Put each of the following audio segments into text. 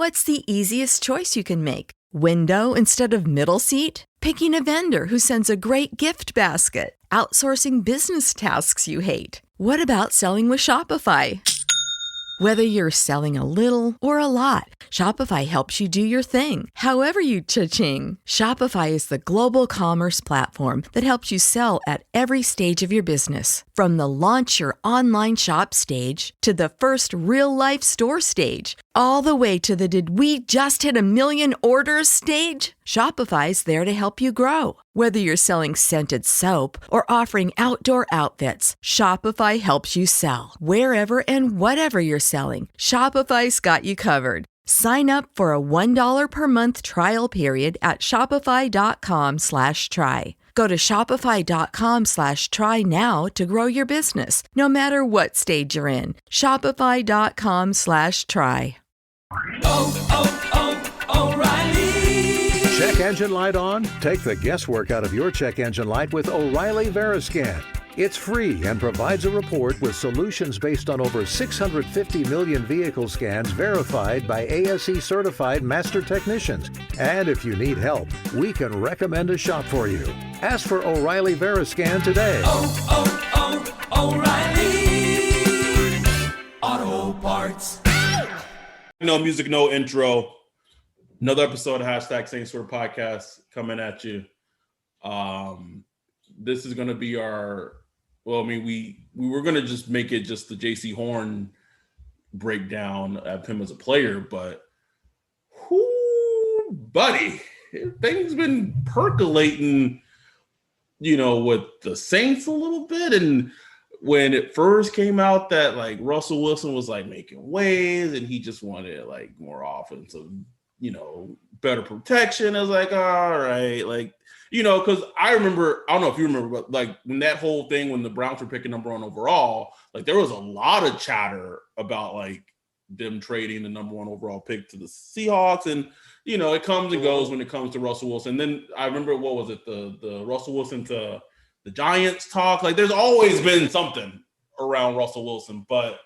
What's the easiest choice you can make? Window instead of middle seat? Picking a vendor who sends a great gift basket? Outsourcing business tasks you hate? What about selling with Shopify? Whether you're selling a little or a lot, Shopify helps you do your thing, however you cha-ching. Shopify is the global commerce platform that helps you sell at every stage of your business. From the launch your online shop stage to the first real-life store stage, all the way to the did we just hit 1 million orders stage. Shopify's there to help you grow. Whether you're selling scented soap or offering outdoor outfits, Shopify helps you sell. Wherever and whatever you're selling, Shopify's got you covered. Sign up for a $1 per month trial period at shopify.com/try. Go to shopify.com/try now to grow your business, no matter what stage you're in. Shopify.com/try. O'Reilly. Check engine light on? Take the guesswork out of your check engine light with O'Reilly Veriscan. It's free and provides a report with solutions based on over 650 million vehicle scans verified by ASE certified master technicians. And if you need help, we can recommend a shop for you. Ask for O'Reilly Veriscan today. O'Reilly Auto Parts. No music, no intro. Another episode of Hashtag Saints for Podcast coming at you. This is going to be our, we were going to just make it just the Jaycee Horn breakdown of him as a player, but buddy, things been percolating, with the Saints a little bit. And when it first came out that like Russell Wilson was like making waves and he just wanted like more offensive, better protection, I was like, all right, like, because I remember, I don't know if you remember, but like when that whole thing, when the Browns were picking number 1 overall, like there was a lot of chatter about like them trading the number 1 overall pick to the Seahawks. And, it comes and goes when it comes to Russell Wilson. Then I remember, what was it? The Russell Wilson to the Giants talk. Like there's always been something around Russell Wilson, but,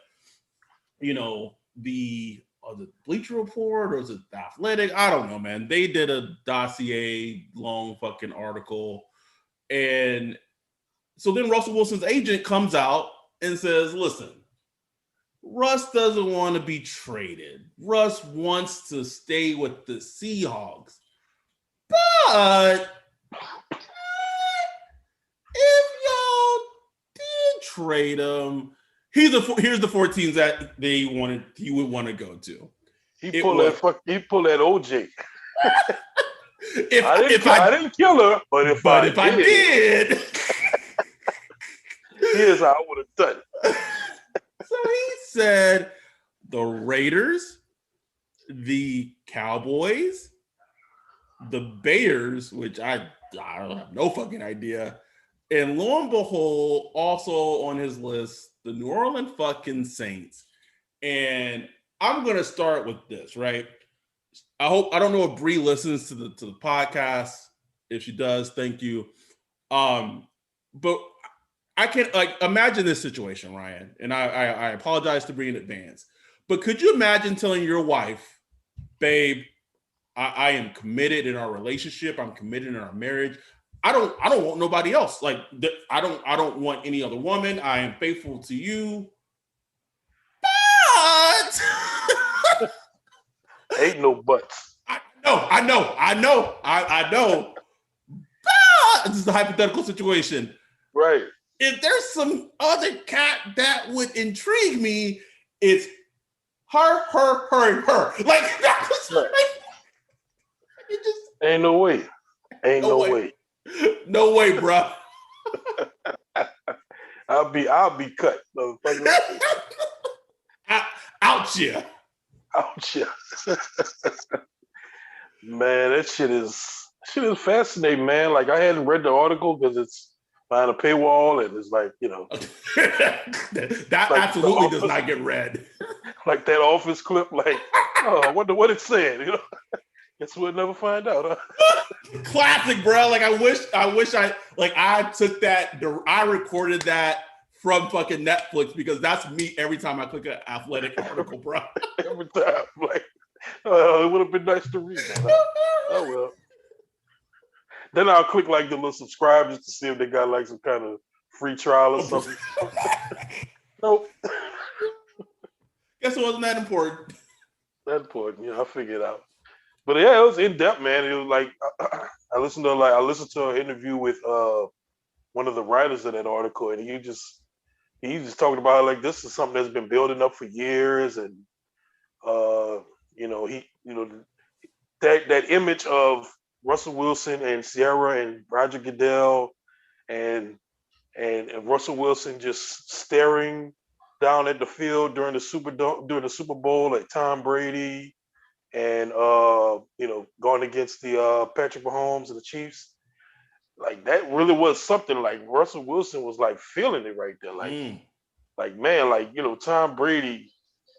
the Bleacher Report or was it The Athletic? I don't know, man. They did a dossier, long fucking article. And so then Russell Wilson's agent comes out and says, listen, Russ doesn't want to be traded. Russ wants to stay with the Seahawks. But if y'all did trade him, here's the 4 teams that he would want to go to. He pulled that OJ. I didn't kill her, but if I did, here's how I would have done it. So he said the Raiders, the Cowboys, the Bears, which I don't have no fucking idea, and lo and behold, also on his list, the New Orleans fucking Saints. And I'm gonna start with this, right? I don't know if Bree listens to the podcast. If she does, thank you. But I can imagine this situation, Ryan, and I apologize to Bree in advance. But could you imagine telling your wife, babe, I am committed in our relationship, I'm committed in our marriage. I don't want nobody else. Like I don't want any other woman. I am faithful to you. But ain't no buts. I know. But this is a hypothetical situation. Right. If there's some other cat that would intrigue me, it's her. Like that's right. It just ain't no way. Ain't no way. No way, bro. I'll be cut, motherfucker. Out you. Man, that shit is fascinating, man. Like I hadn't read the article because it's behind a paywall and it's like, that like absolutely does not get read. Like that Office clip, like, oh, I wonder what it said, Guess we'll never find out, huh? Classic, bro. Like I wish I took that, I recorded that from fucking Netflix because that's me every time I click an Athletic article, bro. Every time, like It would have been nice to read that. Huh? Oh well. Then I'll click like the little subscribe just to see if they got like some kind of free trial or something. Nope. Guess it wasn't that important. That important, I figured it out. But yeah, it was in depth, man. It was like I listened to an interview with one of the writers of that article, and he just talking about it like this is something that's been building up for years, and that image of Russell Wilson and Sierra and Roger Goodell and Russell Wilson just staring down at the field during the Super Bowl at Tom Brady and going against the Patrick Mahomes and the Chiefs. Like that really was something. Like Russell Wilson was like feeling it right there. Like man, like Tom Brady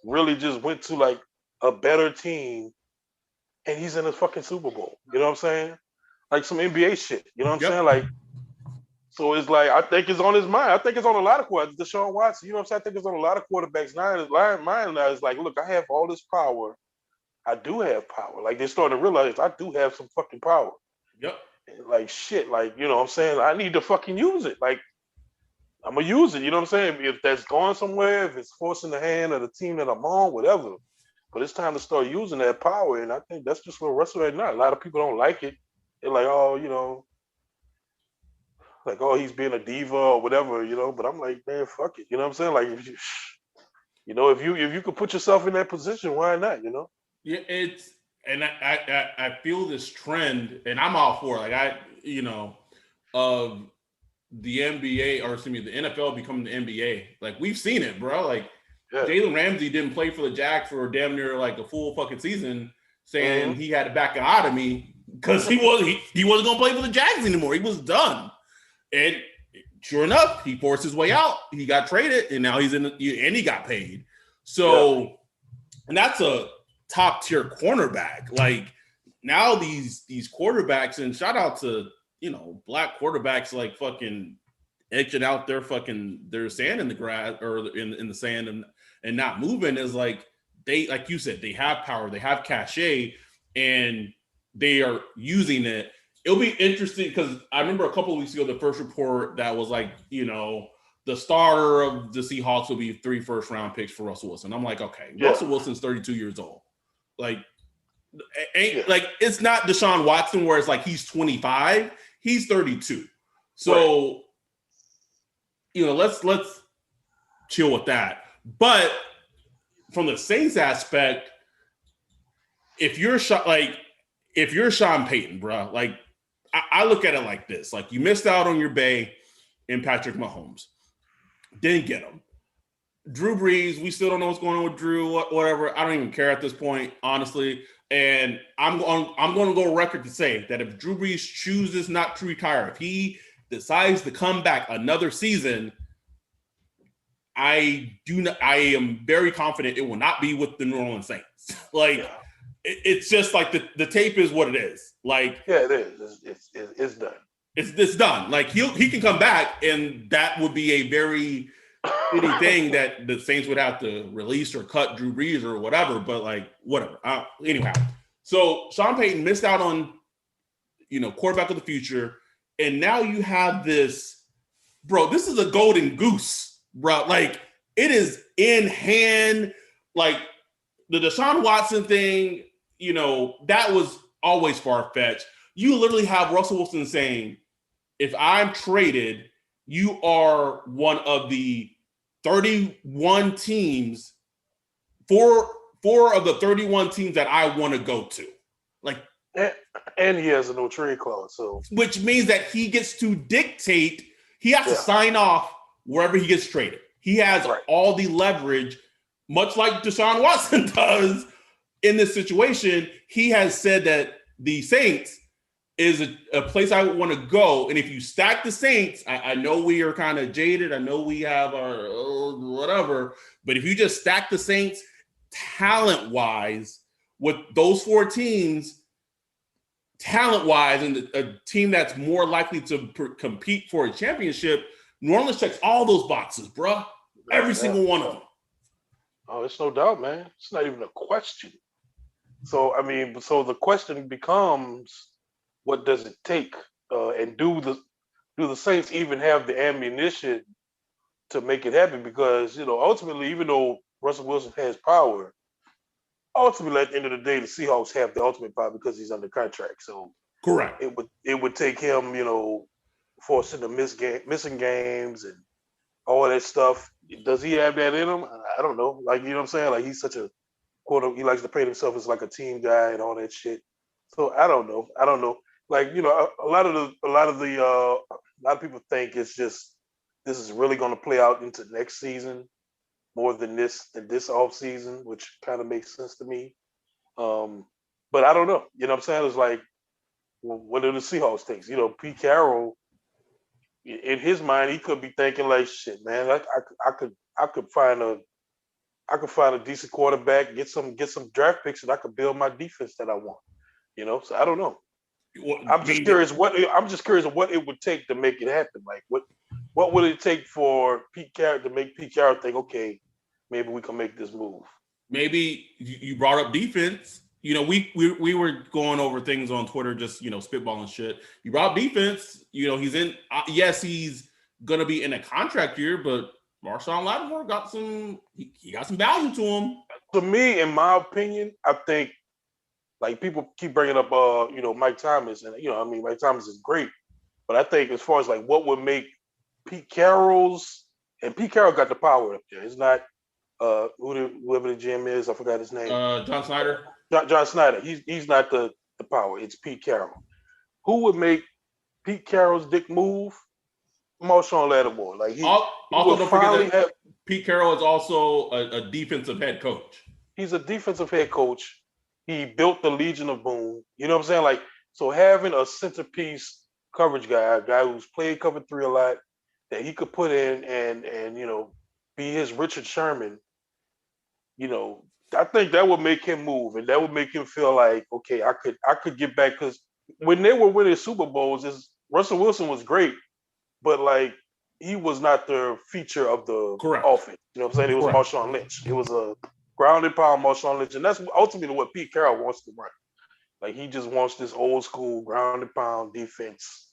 really just went to like a better team and he's in the fucking Super Bowl. You know what I'm saying? Like some NBA shit. You know what I'm saying? Like, so it's like, I think it's on his mind. I think it's on a lot of quarterbacks. Deshaun Watson, you know what I'm saying? I think it's on a lot of quarterbacks now. His mind now is like, look, I have all this power. I do have power. Like, they're starting to realize I do have some fucking power. Yep. And like, shit, like, you know what I'm saying? I need to fucking use it. Like, I'm going to use it. You know what I'm saying? If that's going somewhere, if it's forcing the hand of the team that I'm on, whatever. But it's time to start using that power. And I think that's just where Russell right now. A lot of people don't like it. They're like, oh, like, oh, he's being a diva or whatever, But I'm like, man, fuck it. You know what I'm saying? Like, if you could put yourself in that position, why not? Yeah, and I feel this trend, and I'm all for it. Like of the NBA, or excuse me, the NFL becoming the NBA. Like we've seen it, bro. Like Jalen Ramsey didn't play for the Jags for damn near like a full fucking season, saying he had to back out of me because he wasn't gonna play for the Jags anymore. He was done. And sure enough, he forced his way out. He got traded, and now he's and he got paid. So, and that's a top tier cornerback. Like now these quarterbacks, and shout out to black quarterbacks like fucking etching out their sand in the grass or in the sand and not moving is like they, like you said, they have power, they have cachet, and they are using it. It'll be interesting because I remember a couple of weeks ago, the first report that was like, the starter of the Seahawks will be 3 first-round picks for Russell Wilson. I'm like, okay, Russell Wilson's 32 years old. Like, like it's not Deshaun Watson where it's like he's 25, he's 32. So, let's chill with that. But from the Saints aspect, if you're Sean Payton, bro, like I look at it like this: like you missed out on your bay in Patrick Mahomes, didn't get him. Drew Brees, we still don't know what's going on with Drew, whatever. I don't even care at this point, honestly. And I'm going to go on record to say that if Drew Brees chooses not to retire, if he decides to come back another season, I am very confident it will not be with the New Orleans Saints. It's just like the tape is what it is. Like, it is. It's done. It's done. Like he can come back, and that would be a very shitty thing that the Saints would have to release or cut Drew Brees or whatever. But like whatever. Anyhow, so Sean Payton missed out on quarterback of the future, and now you have this, bro. This is a golden goose, bro. Like it is in hand. Like the Deshaun Watson thing. That was always far-fetched. You literally have Russell Wilson saying, if I'm traded, you are one of the 31 teams, four of the 31 teams that I want to go to. Like, and he has a no trade clause, so which means that he gets to dictate, he has to sign off wherever he gets traded. He has all the leverage, much like Deshaun Watson does. In this situation, he has said that the Saints is a place I want to go. And if you stack the Saints, I know we are kind of jaded. I know we have our whatever. But if you just stack the Saints talent-wise with those 4 teams, talent-wise, and a team that's more likely to compete for a championship, New Orleans checks all those boxes, bro. Every single one of them. Oh, it's no doubt, man. It's not even a question. So I mean, so the question becomes, what does it take? And do the Saints even have the ammunition to make it happen? Because ultimately, even though Russell Wilson has power, ultimately at the end of the day, the Seahawks have the ultimate power because he's under contract. So Correct. it would take him, forcing the missing games and all that stuff. Does he have that in him? I don't know. Like, you know what I'm saying? Like, he's such a he likes to paint himself as like a team guy and all that shit. So I don't know. Like, a lot of people think it's just this is really going to play out into next season more than this off season, which kind of makes sense to me. But I don't know. You know what I'm saying? It's like, well, what do the Seahawks think? Pete Carroll, in his mind, he could be thinking like, shit, man, I could find a decent quarterback, get some draft picks, and I could build my defense that I want. So I don't know. Well, I'm just curious what it would take to make it happen. Like, what would it take for Pete Carroll to make Pete Carroll think, okay, maybe we can make this move? Maybe you brought up defense. We were going over things on Twitter, just spitballing shit. You brought up defense. He's in. Yes, he's gonna be in a contract year, but Marshawn Lattimore got some. He got some value to him. To me, in my opinion, I think, like, people keep bringing up, Mike Thomas, and Mike Thomas is great, but I think as far as like what would make Pete Carroll got the power up there. It's not whoever the GM is. I forgot his name. John Snyder. John Snyder. He's not the power. It's Pete Carroll. Who would make Pete Carroll's dick move? Marshawn Lattimore. Like, also don't forget that Pete Carroll is also a defensive head coach. He's a defensive head coach. He built the Legion of Boom. You know what I'm saying? Like, so having a centerpiece coverage guy, a guy who's played cover 3 a lot, that he could put in and be his Richard Sherman, I think that would make him move, and that would make him feel like, okay, I could get back, because when they were winning Super Bowls, Russell Wilson was great, but like, he was not the feature of the offense. You know what I'm saying? It was Marshawn Lynch. It was a grounded pound Marshawn Lynch, and that's ultimately what Pete Carroll wants to run. Like, he just wants this old school grounded pound defense,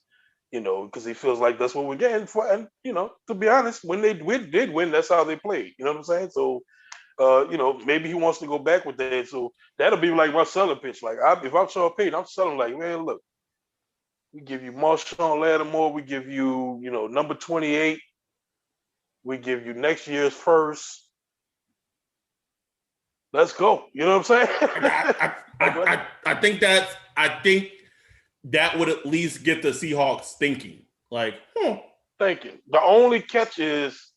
because he feels like that's what we're getting for. And to be honest, when they did win, that's how they played. You know what I'm saying? So, maybe he wants to go back with that. So that'll be like my selling pitch. Like, if I'm Sean Payton, I'm selling like, man, look, we give you Marshawn Lattimore, we give you, number 28, we give you next year's first. Let's go. You know what I'm saying? I think that would at least get the Seahawks thinking. Like, Thinking. The only catch is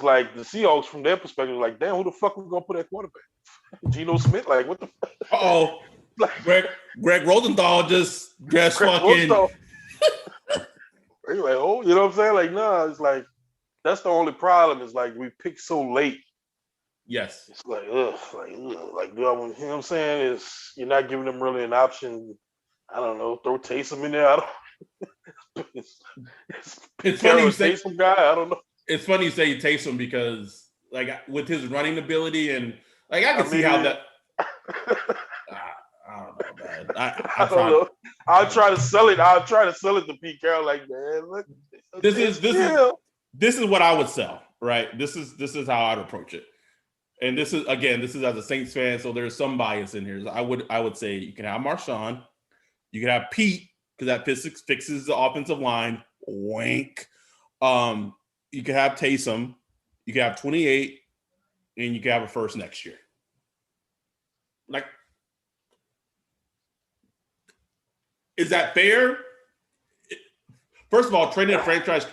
like the Seahawks, from their perspective, like, damn, who the fuck we gonna put at quarterback? Geno Smith? Like, what the fuck? Uh-oh. Greg Rosenthal just fucking. You're like, oh, you know what I'm saying? Like, nah, it's like, that's the only problem, is like, we pick so late. Yes. It's like, like, do I want, you know what I'm saying? You're not giving them really an option. I don't know, throw Taysom in there. I don't. It's funny you say Taysom guy. I don't know. It's funny you say Taysom, because like, with his running ability, and like, I can see how that. I don't know, man. I don't know. I'll try to sell it. To Pete Carroll. Like, man, look. This is what I would sell, right? This is how I'd approach it. And this is as a Saints fan, so there's some bias in here. I would say you can have Marshawn, you can have Pete, because that fixes the offensive line. Wink. You can have Taysom, you can have 28, and you can have a first next year. Like, is that fair? First of all, trading a franchise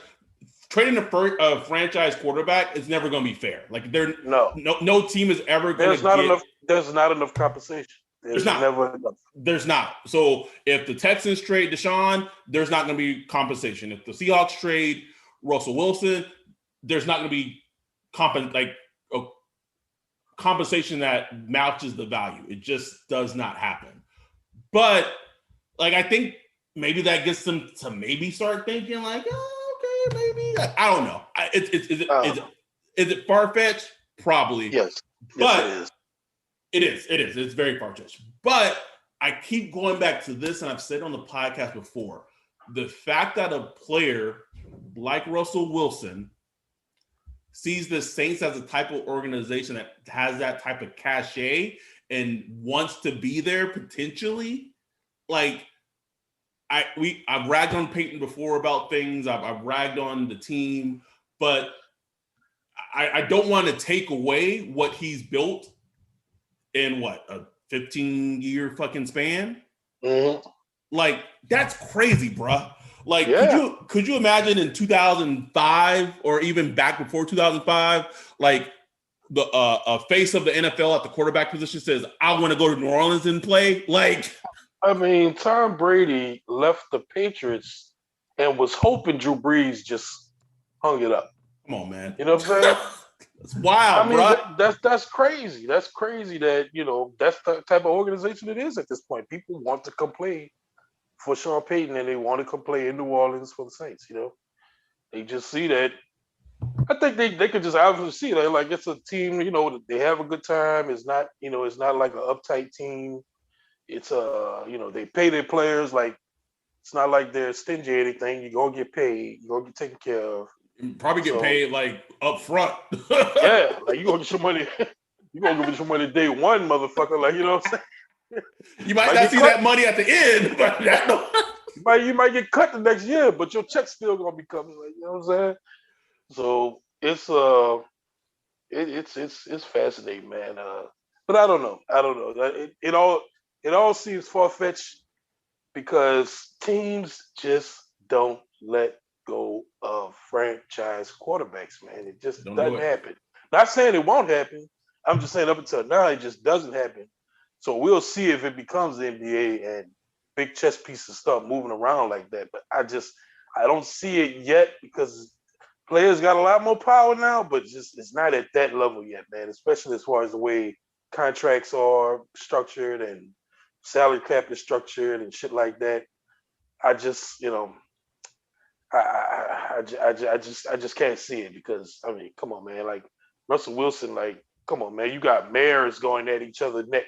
quarterback is never going to be fair. Like, no team is ever going to. There's not enough compensation. There's never enough. There's not. So if the Texans trade Deshaun, there's not going to be compensation. If the Seahawks trade Russell Wilson, there's not going to be compensation that matches the value. It just does not happen. But like, I think maybe that gets them to maybe start thinking like, oh, okay, maybe. I don't know. Is it far-fetched? Probably. Yes. But it is. It is. It's very far-fetched. But I keep going back to this, and I've said on the podcast before, the fact that a player like Russell Wilson sees the Saints as a type of organization that has that type of cachet and wants to be there potentially, like I've ragged on Peyton before about things. I've ragged on the team, but I don't want to take away what he's built in a 15-year fucking span. Mm-hmm. Like, that's crazy, bruh. Like, Yeah. could you imagine in 2005 or even back before 2005, like the face of the NFL at the quarterback position says, I want to go to New Orleans and play? Like, I mean, Tom Brady left the Patriots and was hoping Drew Brees just hung it up. come on, man. You know what I'm saying? It's wild, I mean, bro. that's crazy. That's crazy that, that's the type of organization it is at this point. People want to come play for Sean Payton, and they want to come play in New Orleans for the Saints. They just see that. I think they could just obviously see that, like, it's a team. They have a good time. It's not like an uptight team. It's they pay their players. Like, it's not like they're stingy or anything. You're gonna get paid. You're gonna get taken care of. You probably get paid like up front. Yeah, like, you're gonna get your money. You're gonna get your money day one, motherfucker. Like, you know what I'm saying? You might not see that money at the end, but you might get cut the next year, but your check's still gonna be coming. Like, you know what I'm saying? So it's fascinating, man. But I don't know. It all seems far fetched because teams just don't let go of franchise quarterbacks, man. It just doesn't happen. Not saying it won't happen. I'm just saying up until now, it just doesn't happen. So we'll see if it becomes the NBA and big chess pieces start moving around like that. But I don't see it yet because players got a lot more power now, but it's not at that level yet, man. Especially as far as the way contracts are structured and salary cap is structured and shit like that. I just can't see it because, I mean, come on, man. Like, Russell Wilson, like, come on, man. You got mayors going at each other neck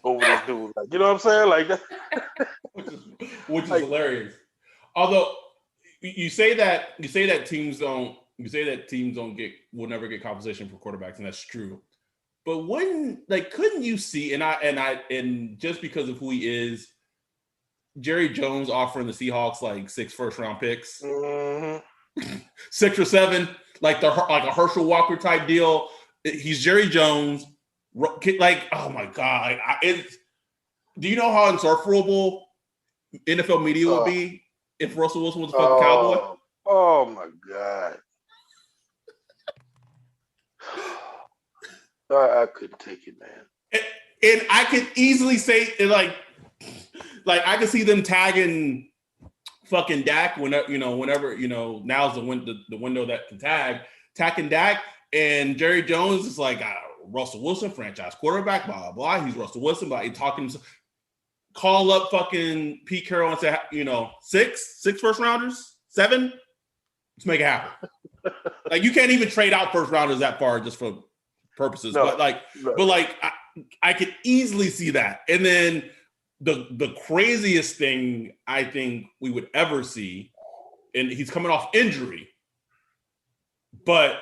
over this dude. Like, you know what I'm saying? Like, which is hilarious. Although you say that teams will never get compensation for quarterbacks, and that's true. But couldn't you see, and just because of who he is, Jerry Jones offering the Seahawks like 6 first-round picks, 6 or 7, like a Herschel Walker type deal. He's Jerry Jones. Like, oh my God. Do you know how insufferable NFL media would be if Russell Wilson was a fucking Cowboy? Oh my God. I couldn't take it, man. And I could easily say, like I could see them tagging fucking Dak whenever now's the window that can tagging Dak, and Jerry Jones is like, Russell Wilson, franchise quarterback, blah, blah, blah. He's Russell Wilson, but he's talking, call up fucking Pete Carroll and say, 6 first rounders, 7, let's make it happen. Like, you can't even trade out first rounders that far just for purposes. No, but I could easily see that. And then the craziest thing I think we would ever see, and he's coming off injury, but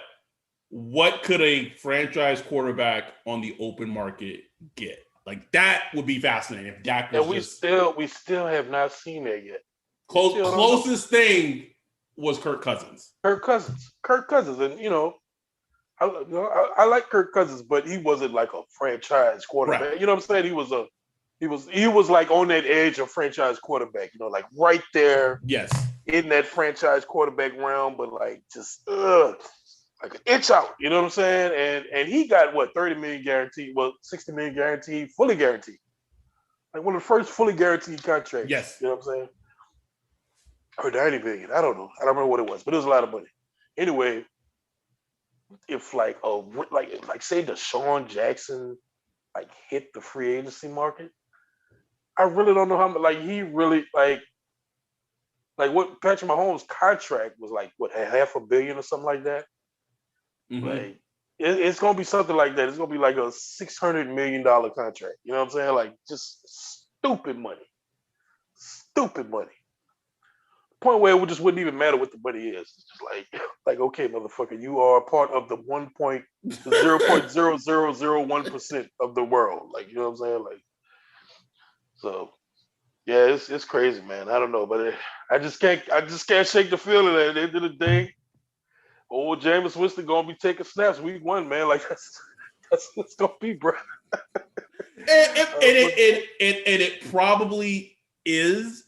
what could a franchise quarterback on the open market get? Like, that would be fascinating if Dak was. And we still have not seen that yet. Closest thing was Kirk Cousins. Kirk Cousins, and I like Kirk Cousins, but he wasn't like a franchise quarterback. Right. You know what I'm saying? He was like on that edge of franchise quarterback. Like right there. Yes. In that franchise quarterback realm, but like just like an inch out. You know what I'm saying? And he got what, 30 million guaranteed, 60 million guaranteed, fully guaranteed. Like one of the first fully guaranteed contracts. Yes. You know what I'm saying? Or 90 million. I don't know. I don't remember what it was, but it was a lot of money. Anyway, if say Deshaun Jackson hit the free agency market, I really don't know how much he really like what Patrick Mahomes' contract was $500 million or something like that. Mm-hmm. it's gonna be something like that. It's gonna be like a $600 million contract. You know what I'm saying? Like just stupid money. Stupid money. Point where it just wouldn't even matter what the money is. It's just like okay, motherfucker, you are a part of the 0.0001% of the world. Like, you know what I'm saying? Like, so yeah, it's crazy, man. I don't know, but I just can't shake the feeling that at the end of the day, old Jameis Winston gonna be taking snaps week 1, man. Like that's what it's gonna be, bro. It probably is,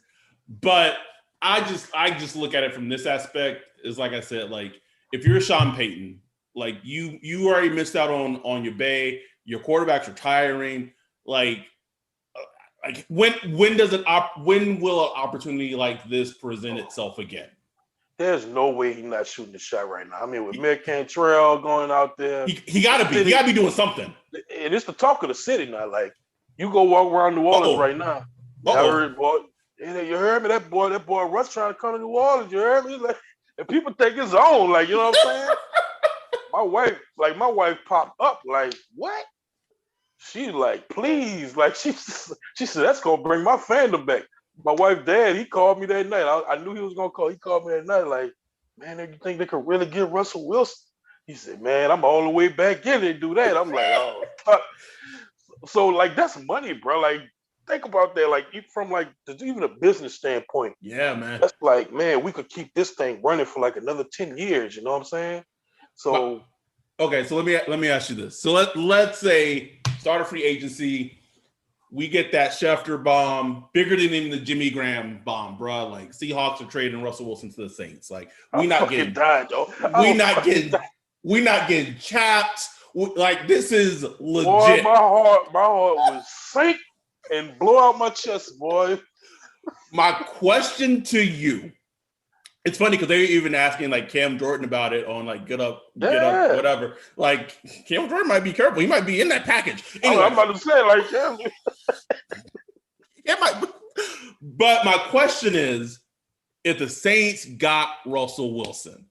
but I just look at it from this aspect. Is like I said, like if you're Sean Payton, like you already missed out on your bay, your quarterback's retiring. Like when will an opportunity like this present itself again? There's no way he's not shooting the shot right now. I mean, with Mick Cantrell going out there, he gotta be doing something. And it's the talk of the city now. Like you go walk around New Orleans right now. I heard, boy, you heard me? That boy Russ trying to come to New Orleans. You heard me? Like, and people think it's on. Like, you know what I'm saying? My wife popped up. Like, what? She's like, please. Like, she said, that's gonna bring my fandom back. My wife's dad, he called me that night. I knew he was gonna call. He called me that night. Like, man, you think they could really get Russell Wilson? He said, man, I'm all the way back in and do that. I'm like, oh. So like that's money, bro. Like think about that. Like from like even a business standpoint. Yeah, man. That's like, man, we could keep this thing running for like another 10 years. You know what I'm saying? So okay, so let me ask you this. So let's say start a free agency. We get that Schefter bomb, bigger than even the Jimmy Graham bomb, bro. Like Seahawks are trading Russell Wilson to the Saints. Like we not getting chapped. Like this is legit. Boy, my heart was sink and blow out my chest, boy. My question to you. It's funny because they're even asking like Cam Jordan about it on like get up, whatever. Like Cam Jordan might be careful. He might be in that package. Anyway, I'm about to say like Cam. It might. But my question is, if the Saints got Russell Wilson,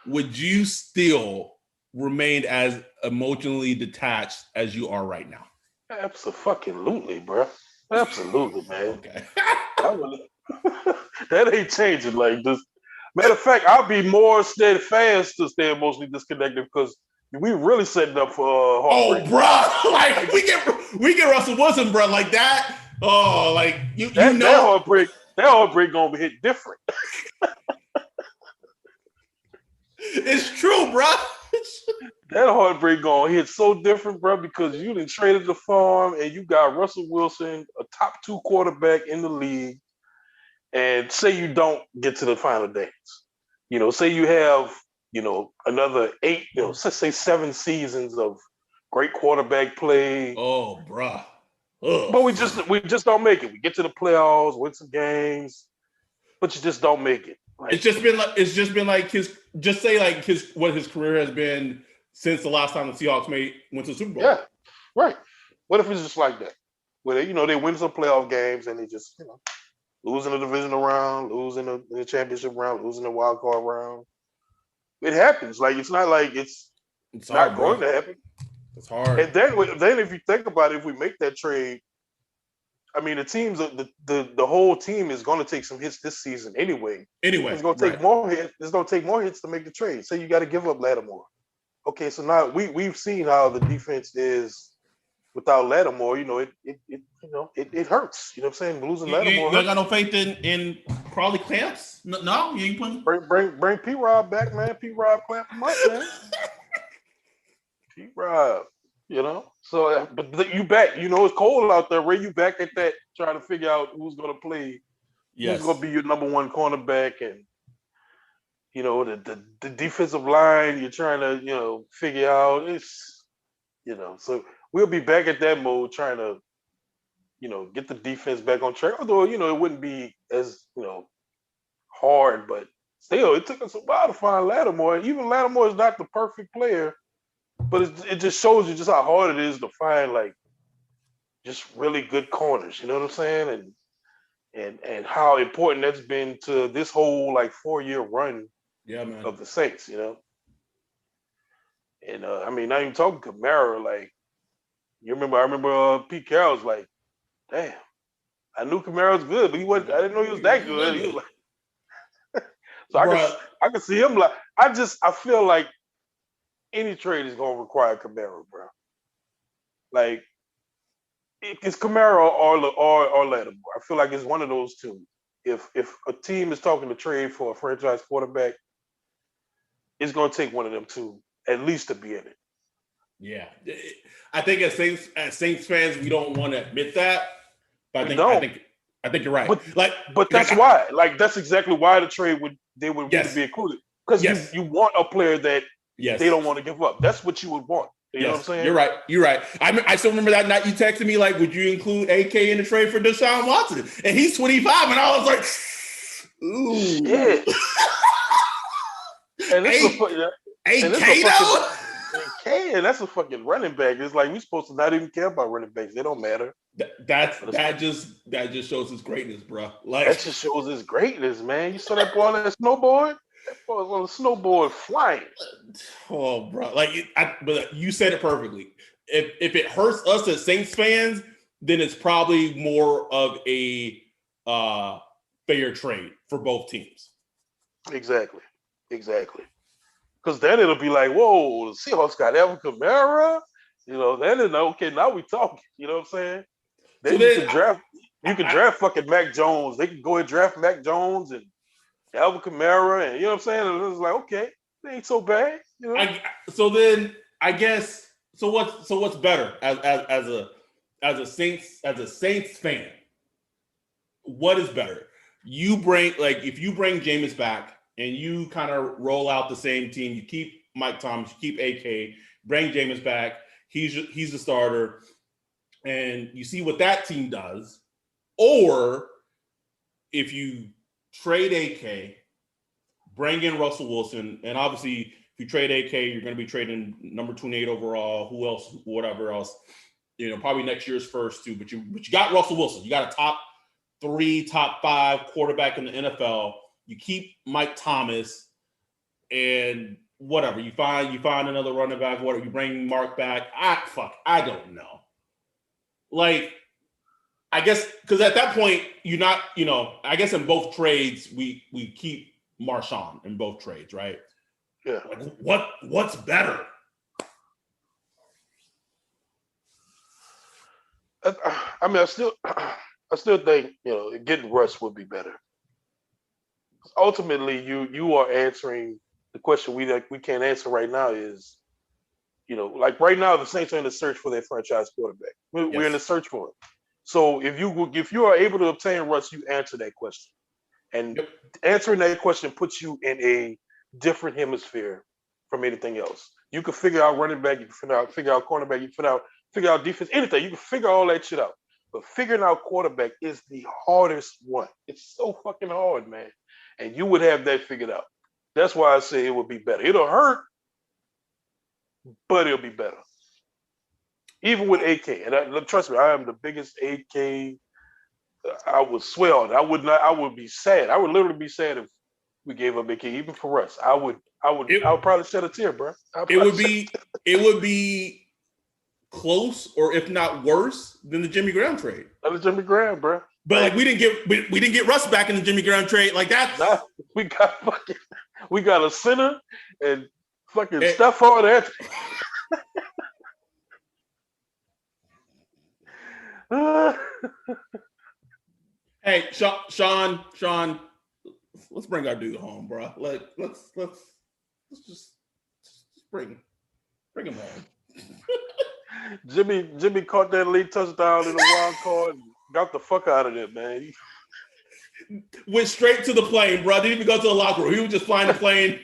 would you still remain as emotionally detached as you are right now? Absolutely, bro. Absolutely, man. Okay. That ain't changing. Like this. Matter of fact, I'll be more steadfast to stay emotionally disconnected because we really setting up for heartbreak. Oh, bro, like we get Russell Wilson, bro, like that. Oh, like that heartbreak gonna hit different. It's true, bro. That heartbreak gonna hit so different, bro, because you done traded the farm and you got Russell Wilson, a top 2 quarterback in the league. And say you don't get to the final days, say you have, another 8, let's say 7 seasons of great quarterback play. Oh, bruh. But we just don't make it. We get to the playoffs, win some games, but you just don't make it. Like, it's just been like what his career has been since the last time the Seahawks went to the Super Bowl. Yeah, right. What if it's just like that? Where they win some playoff games and they just, losing the divisional round, losing the championship round, losing the wild card round. It happens. Like it's not like it's not going to happen. It's hard. And then if you think about it, if we make that trade, I mean the teams, the whole team is going to take some hits this season anyway. It's going to take more hits. It's going to take more hits to make the trade. So you got to give up Lattimore. Okay, so now we've seen how the defense is. Without Lattimore, it hurts. You know what I'm saying? Losing Lattimore. You got no faith in probably Clamps? No, you ain't putting. Bring P-Rob back, man. P-Rob clamp him up, man. P-Rob, So, but you back. It's cold out there. Ray, you back at that, trying to figure out who's going to play. Yes. Who's going to be your number 1 cornerback, and the defensive line. You're trying to figure out. It's so. We'll be back at that mode trying to, get the defense back on track. Although, it wouldn't be as, hard, but still, it took us a while to find Lattimore. Even Lattimore is not the perfect player, but it just shows you just how hard it is to find, like, just really good corners. You know what I'm saying? And how important that's been to this whole, like, 4-year run man. of the Saints, And I mean, not even talking Kamara. Like I remember Pete Carroll's like, damn, I knew Kamara was good, but he wasn't. I didn't know he was that good. He was like, so Bruh. I can see him like. I feel like any trade is gonna require Kamara, bro. Like it's Kamara or Lattimore. I feel like it's one of those two. If a team is talking to trade for a franchise quarterback, it's gonna take one of them two at least to be in it. Yeah, I think as Saints fans, we don't want to admit that, but I think you're right. But that's why. Like that's exactly why the trade would need to be included because you want a player that they don't want to give up. That's what you would want. You know what I'm saying? You're right. I still remember that night you texted me like, "Would you include AK in the trade for Deshaun Watson?" And he's 25, and I was like, "Ooh, shit." And this AK though. AK, and that's a fucking running back. It's like we're supposed to not even care about running backs. They don't matter. That just shows his greatness, bro. Like that just shows his greatness, man. You saw that ball on that snowboard? That ball was on the snowboard flying. Oh, bro. But you said it perfectly. If it hurts us as Saints fans, then it's probably more of a fair trade for both teams. Exactly. Because then it'll be like, whoa, the Seahawks got Alvin Kamara. You know, then okay, now we talking. You know what I'm saying? Then you can draft fucking Mac Jones. They can go and draft Mac Jones and Alvin Kamara, and you know what I'm saying? And it's like, okay, it ain't so bad. You know? So what's better as a Saints fan? What is better? If you bring Jameis back and you kind of roll out the same team, you keep Mike Thomas, you keep AK, bring Jameis back, he's the starter, and you see what that team does. Or if you trade AK, bring in Russell Wilson, and obviously if you trade AK, you're going to be trading number 28 overall. Who else? Whatever else, probably next year's first too. But you got Russell Wilson. You got a top 3, top 5 quarterback in the NFL. You keep Mike Thomas, and whatever you find another running back. Whatever you bring Mark back. I don't know. Like, I guess because at that point you're not. I guess in both trades we keep Marshawn in both trades, right? Yeah. Like what's better? I mean, I still think getting Russ would be better. Ultimately, you are answering the question we can't answer right now is, like right now the Saints are in the search for their franchise quarterback. We're in the search for it. So if you are able to obtain Russ, you answer that question, and answering that question puts you in a different hemisphere from anything else. You can figure out running back, you can figure out cornerback, you can figure out defense, anything. You can figure all that shit out. But figuring out quarterback is the hardest one. It's so fucking hard, man. And you would have that figured out. That's why I say it would be better. It'll hurt, but it'll be better. Even with AK, and trust me, I am the biggest AK. I would swear on it. I would be sad. I would literally be sad if we gave up AK, even for us. I would probably shed a tear, bro. It would be close, or if not worse, than the Jimmy Graham trade. The Jimmy Graham, bro. But we didn't get Russ back in the Jimmy Graham trade like that. Nah, we got a center and fucking Stephon that. Hey, Sean, let's bring our dude home, bro. Let's just bring him home. Jimmy caught that late touchdown in the wild card and got the fuck out of there, man. Went straight to the plane, bro. Didn't even go to the locker room. He was just flying the plane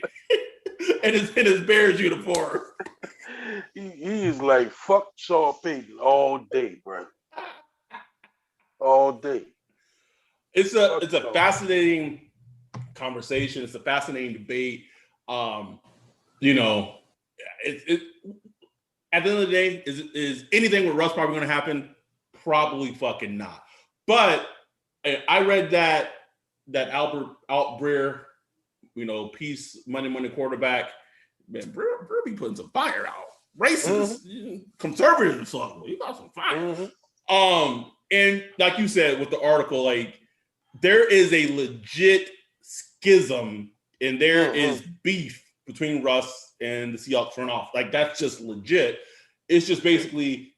in his Bears uniform. He is like, fuck Sean Payton all day, bro. All day. It's a fascinating conversation. It's a fascinating debate. At the end of the day, is anything with Russ probably going to happen? Probably fucking not. But I read that Albert Breer, piece, Monday Quarterback, man, Brewer be putting some fire out. Racist, conservative, so you got some fire. And like you said with the article, like there is a legit schism and there is beef between Russ and the Seahawks front office. Like that's just legit. It's just basically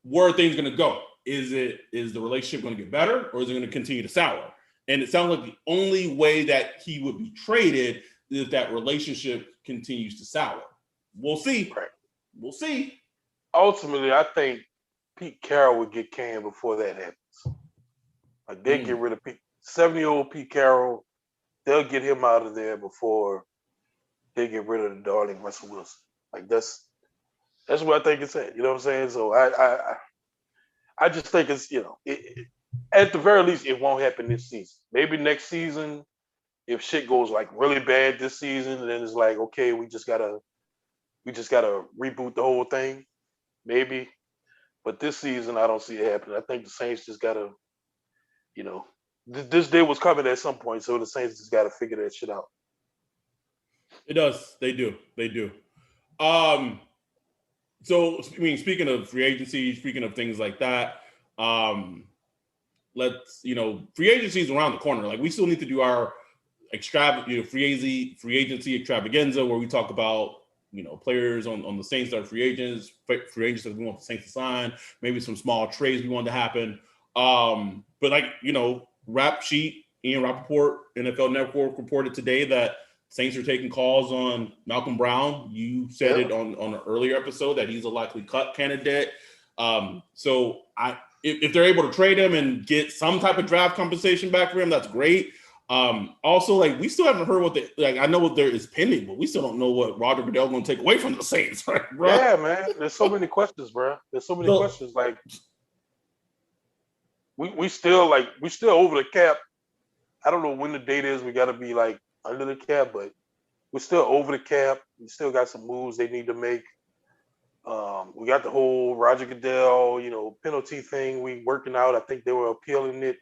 where are things going to go? Is the relationship going to get better or is it going to continue to sour? And it sounds like the only way that he would be traded is if that relationship continues to sour. We'll see. Right. We'll see. Ultimately, I think Pete Carroll would get canned before that happens. Like they get rid of 70-year-old Pete Carroll. They'll get him out of there before they get rid of the darling Russell Wilson. Like that's what I think it's at. You know what I'm saying? So I just think it's, at the very least, it won't happen this season. Maybe next season, if shit goes like really bad this season, then it's like, okay, we just gotta reboot the whole thing. Maybe. But this season, I don't see it happening. I think the Saints just gotta, this day was coming at some point, so the Saints just gotta figure that shit out. It does. They do. So, I mean, speaking of free agency, speaking of things like that, free agency is around the corner. Like we still need to do our free agency extravaganza where we talk about, players on the Saints that are free agents that we want the Saints to sign, maybe some small trades we want to happen. But Rap Sheet, Ian Rappaport, NFL Network reported today that Saints are taking calls on Malcolm Brown. You said it on an earlier episode that he's a likely cut candidate. So if they're able to trade him and get some type of draft compensation back for him, that's great. Also, we still haven't heard what I know what there is pending, but we still don't know what Roger Goodell going to take away from the Saints, right, bro? Yeah, man. There's so many questions, bro. There's so many questions. Like we still over the cap. I don't know when the date is. We got to be under the cap, but we're still over the cap. We still got some moves they need to make. We got the whole Roger Goodell, penalty thing we working out. I think they were appealing it.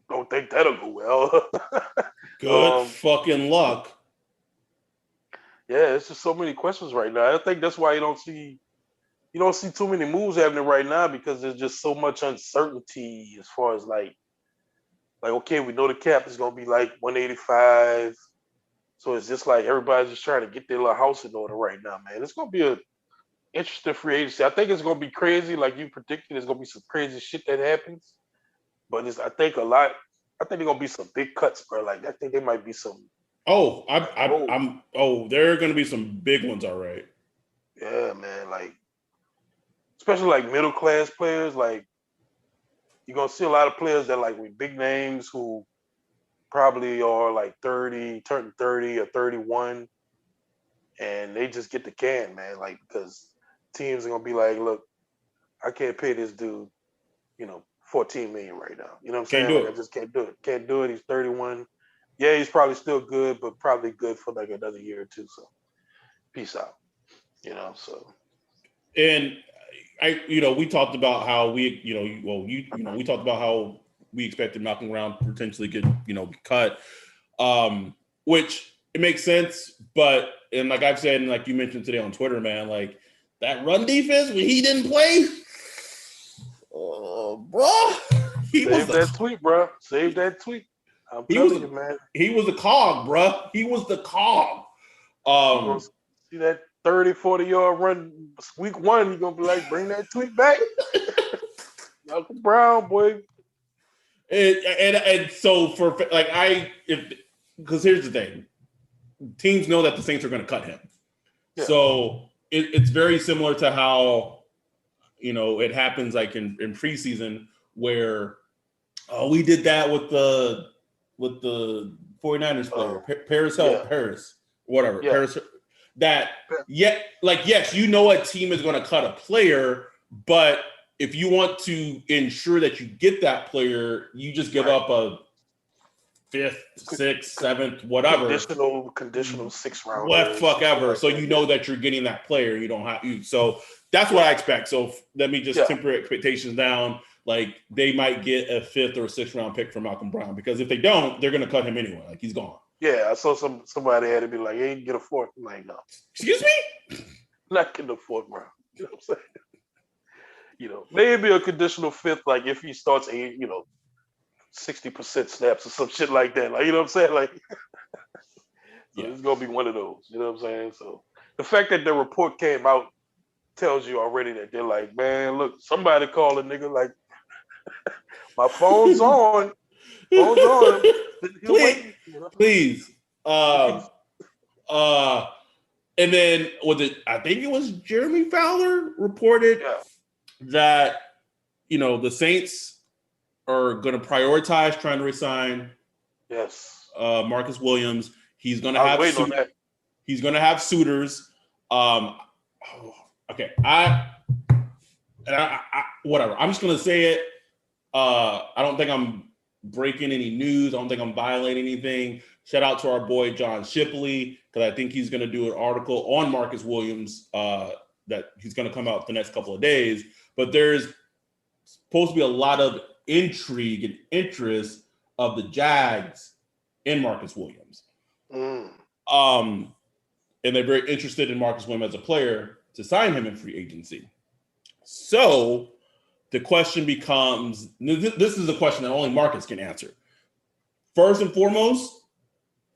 Don't think that'll go well. Good fucking luck. Yeah, it's just so many questions right now. I think that's why you don't see too many moves happening right now because there's just so much uncertainty as far as okay, we know the cap is gonna be 185. So it's just everybody's just trying to get their little house in order right now, man. It's gonna be an interesting free agency. I think it's gonna be crazy, like you predicted. There's gonna be some crazy shit that happens. But I think there's gonna be some big cuts, bro. I think there might be some. Oh, there are gonna be some big ones, all right. Yeah, man. Especially middle class players. You're gonna see a lot of players that with big names who probably are 30, turning 30 or 31, and they just get the can, man. Because teams are gonna be look, I can't pay this dude, $14 million right now. You know what I'm saying? Do it. I just can't do it. Can't do it. He's 31. Yeah, he's probably still good, but probably good for another year or two. So peace out. And we talked about how we talked about how we expected Malcolm Brown to potentially get cut, which it makes sense. But and I've said, and you mentioned today on Twitter, man, that run defense when he didn't play, bro. Save that tweet, bro. Save that tweet. I'm telling you, man. He was the cog, bro. He was the cog. See that 30, 40-yard run week one, you're going to be bring that tweet back. Malcolm Brown, boy. And so because here's the thing. Teams know that the Saints are going to cut him. Yeah. So it's very similar to how, it happens in preseason where we did that with the 49ers player, Paris, whatever. Yeah. Paris, yes, a team is going to cut a player, but if you want to ensure that you get that player, you just give up a 5th, 6th, 7th, whatever. Conditional 6th round. What fuck ever. So you know that you're getting that player. You don't have you. So that's what I expect. So let me just temper expectations down. They might get a 5th or 6th round pick for Malcolm Brown because if they don't, they're going to cut him anyway. He's gone. Yeah, I saw somebody had to be like, "Hey, get a fourth." I'm like, no, Excuse me? not getting a fourth round. You know what I'm saying? Maybe a conditional fifth, like if he starts 60% snaps or some shit like that. Like, you know what I'm saying? Like, so it's gonna be one of those. You know what I'm saying? So the fact that the report came out tells you already that they're like, man, look, somebody call a nigga like, my phone's on, phone's on. He'll please, wait. please. And then I think it was Jeremy Fowler reported that, the Saints are going to prioritize trying to resign Marcus Williams. He's going to have he's going to have suitors. Okay. Whatever. I'm just going to say it. I don't think I'm breaking any news. I don't think I'm violating anything. Shout out to our boy John Shipley, because I think he's going to do an article on Marcus Williams that he's going to come out the next couple of days. But there's supposed to be a lot of intrigue and interest of the Jags in Marcus Williams. And they're very interested in Marcus Williams as a player to sign him in free agency. So the question becomes, this is a question that only Marcus can answer. First and foremost,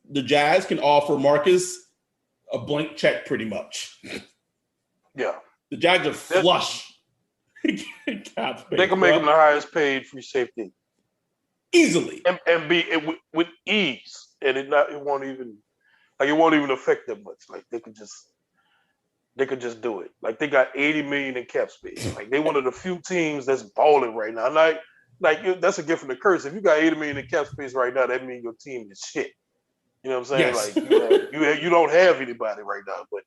the Jazz can offer Marcus a blank check pretty much. Yeah. The Jags are flush. They can make him the highest paid free safety. Easily. And be with ease. And it won't even affect them much. Like they could just do it. Like they got $80 million in cap space. Like they one of the few teams that's balling right now. Like that's a gift and a curse. If you got $80 million in cap space right now, that means your team is shit. You know what I'm saying? Yes. Like you don't have anybody right now. But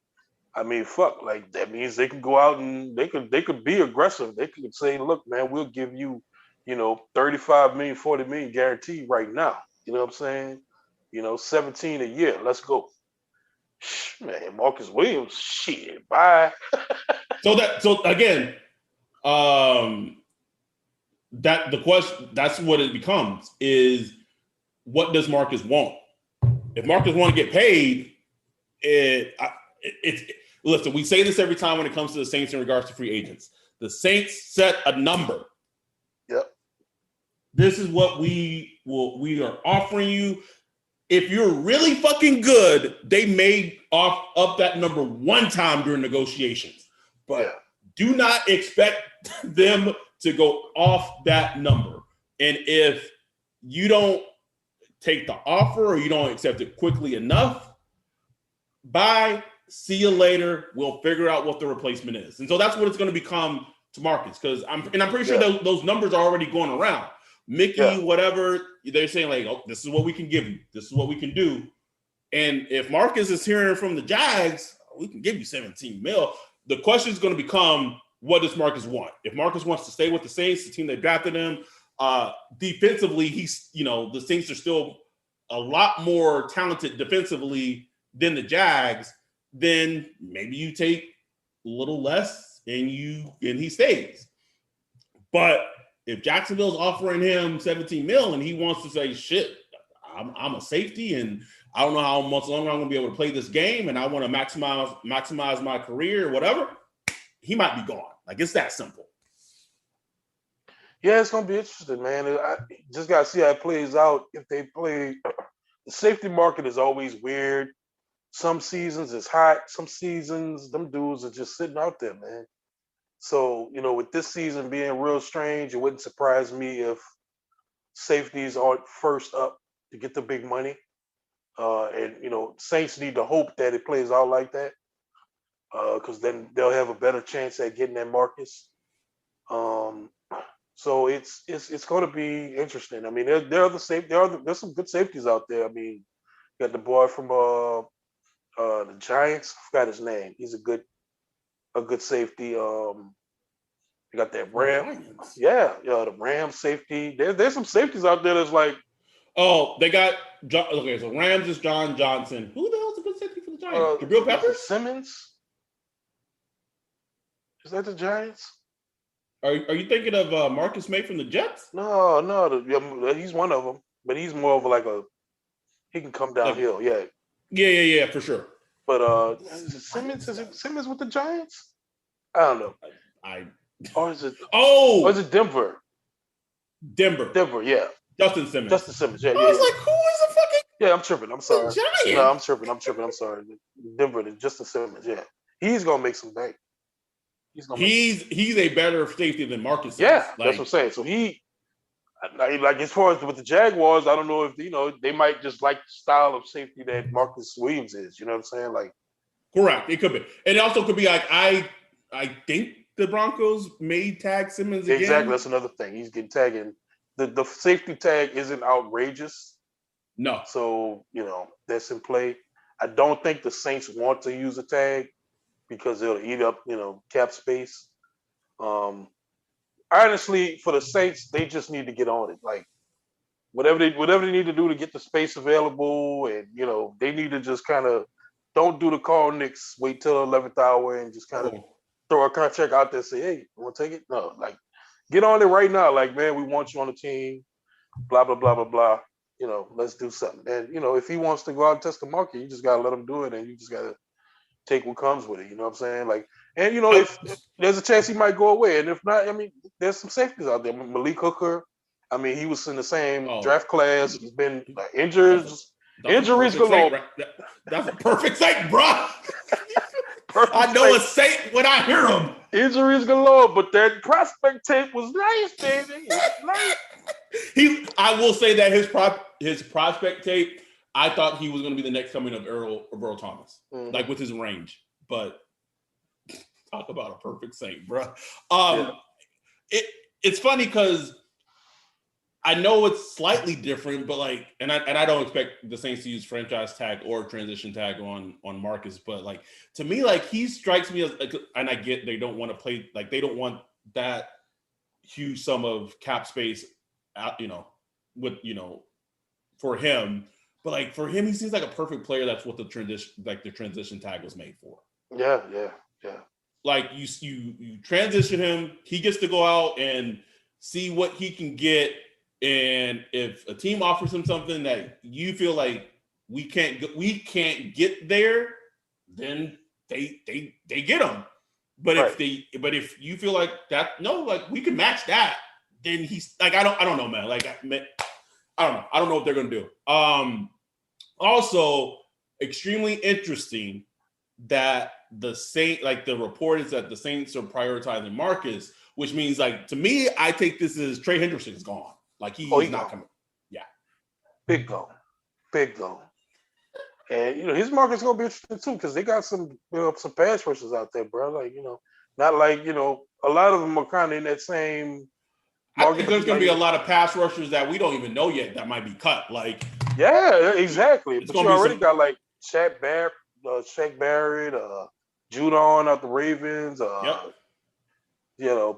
I mean, fuck. Like that means they can go out and they could be aggressive. They could say, look, man, we'll give you, 35 million, 40 million guaranteed right now. You know what I'm saying? 17 a year. Let's go. Man, Marcus Williams, shit, bye. So again, that the question, that's what it becomes, is what does Marcus want? If Marcus want to get paid, listen, we say this every time when it comes to the Saints in regards to free agents. The Saints set a number. Yep. This is what we are offering you. If you're really fucking good, they may up that number one time during negotiations. But do not expect them to go off that number. And if you don't take the offer or you don't accept it quickly enough, bye, see you later. We'll figure out what the replacement is. And so that's what it's going to become to Marcus, because I'm pretty sure those numbers are already going around. Mickey, whatever, they're saying like, oh, this is what we can give you. This is what we can do. And if Marcus is hearing from the Jags, we can give you 17 mil. The question is going to become, what does Marcus want? If Marcus wants to stay with the Saints, the team that drafted him, defensively, the Saints are still a lot more talented defensively than the Jags, then maybe you take a little less and he stays. But if Jacksonville's offering him 17 mil and he wants to say, shit, I'm a safety and I don't know how much longer I'm going to be able to play this game and I want to maximize my career or whatever, he might be gone. Like, it's that simple. Yeah, it's going to be interesting, man. I just got to see how it plays out. If they play, the safety market is always weird. Some seasons it's hot. Some seasons, them dudes are just sitting out there, man. So, with this season being real strange, it wouldn't surprise me if safeties aren't first up to get the big money. And Saints need to hope that it plays out like that, because then they'll have a better chance at getting that Marcus. So it's going to be interesting. I mean, there's some good safeties out there. I mean, you got the boy from the Giants. I forgot his name. He's a good safety. You got that Ram. The Ram safety. There's some safeties out there that's like. Oh, they got so Rams is John Johnson. Who the hell's a good safety for the Giants? Jabril Peppers? Simmons? Is that the Giants? Are you thinking of Marcus May from the Jets? No, he's one of them, but he's more of like a He can come downhill. Yeah. Yeah, for sure. But is it Simmons? Is it Simmons with the Giants? I don't know. Or is it Denver? Denver. Denver, yeah. Justin Simmons. Justin Simmons, yeah. I was like, who is a fucking? Yeah, I'm tripping. I'm sorry. Giant? No, I'm tripping. I'm sorry. Denver, Justin Simmons, yeah. He's gonna make some bank. He's a better safety than Marcus. Yeah, that's what I'm saying. So like as far as with the Jaguars, I don't know if they might just like the style of safety that Marcus Williams is. You know what I'm saying? Like, correct. It could be, and it also could be like I think the Broncos may tag Simmons again. Exactly. That's another thing. He's getting tagged. The safety tag isn't outrageous. No. So that's in play. I don't think the Saints want to use a tag because it'll eat up cap space. Honestly, for the Saints, they just need to get on it. Like whatever they need to do to get the space available, and they need to just kind of don't do the Carl Nicks, wait till the 11th hour and just kind of throw a contract out there and say, hey, you want to take it? No, like get on it right now. Like, man, we want you on the team, blah, blah, blah, blah, blah. Let's do something. And, if he wants to go out and test the market, you just got to let him do it. And you just got to take what comes with it. You know what I'm saying? Like, and, if there's a chance he might go away. And if not, I mean, there's some safeties out there. Malik Hooker, I mean, he was in the same draft class. He's been injured. Injuries galore. Right? That's a perfect thing, bro. I know a saint when I hear him. Injuries galore, but that prospect tape was nice, baby. It was nice. I will say that his prospect tape, I thought he was going to be the next coming of Earl Thomas, like with his range. But talk about a perfect saint, bro. It's funny because I know it's slightly different, but like, and I don't expect the Saints to use franchise tag or transition tag on Marcus, but like to me, like he strikes me as, like, and I get they don't want to play, like they don't want that huge sum of cap space, with for him, but like for him, he seems like a perfect player. That's what the transition tag was made for. Yeah. Like you transition him, he gets to go out and see what he can get. And if a team offers him something that you feel like we can't get there, then they get him. But if you feel like that, no, like we can match that, then he's like, I don't know, man. Like I don't know. I don't know what they're gonna do. Also, extremely interesting that the report is that the Saints are prioritizing Marcus, which means like to me, I take this as Trey Hendrickson's gone. Like he's not coming. Yeah. Big go. And his market's gonna be interesting too, because they got some some pass rushers out there, bro. Like, not like, a lot of them are kind of in that same market. I think there's gonna be a lot of pass rushers that we don't even know yet that might be cut. Like, yeah, exactly. But you already got like Shaq Barrett, Judon out the Ravens. Yep.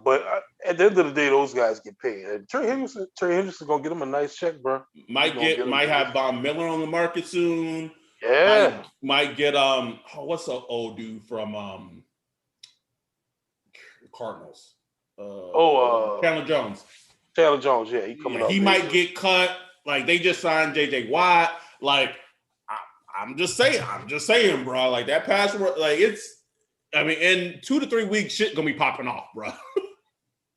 But at the end of the day, those guys get paid. And Trey Hendrickson gonna get him a nice check, bro. Might have Von Miller on the market soon. Yeah. Might get what's the old dude from Cardinals? Chandler Jones. Chandler Jones, yeah, he coming up. He might get cut. Like they just signed JJ Watt. Like I'm just saying, bro. Like that password, like it's. I mean, in 2 to 3 weeks, shit gonna be popping off, bro.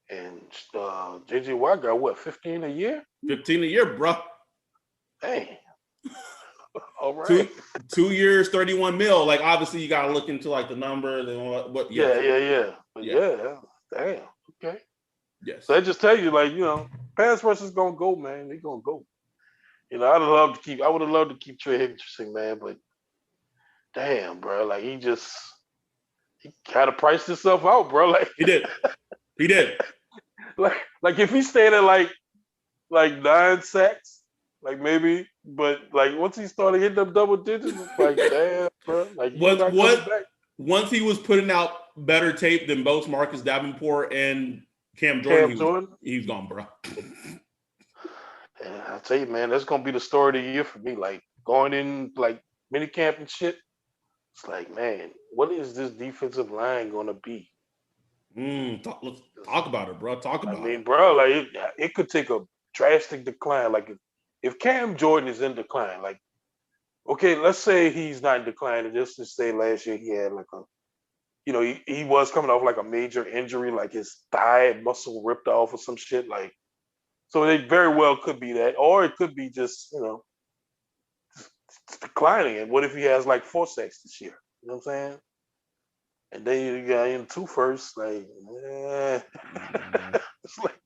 And JJ Watt got what, 15 a year? 15 a year, bro. Dang. All right. 2 years, 31 mil. Like, obviously, you gotta look into like the numbers and all that. Yeah. But yeah. Damn. Okay. Yes. So I just tell you, like, pass rush is gonna go, man. They gonna go. I would have loved to keep Trey Hendrickson, man, but damn, bro, like he kind of priced himself out, bro. Like he did. like if he stayed at like 9 sacks, like maybe, but like once he started hitting them double digits, it's like damn, bro. Like once he was putting out better tape than both Marcus Davenport and Cam Jordan, he's gone, bro. And I tell you, man, that's gonna be the story of the year for me. Like going in like mini camp and shit. It's like, man, what is this defensive line gonna be? Let's talk about it, bro. I mean, bro, like it could take a drastic decline. Like if Cam Jordan is in decline, like okay, let's say he's not in decline, and just to say last year he had like a, he was coming off like a major injury, like his thigh muscle ripped off or some shit, like. So it very well could be that, or it could be just declining. And what if he has like 4 sacks this year? You know what I'm saying? And then you got in 2 first, like, it's like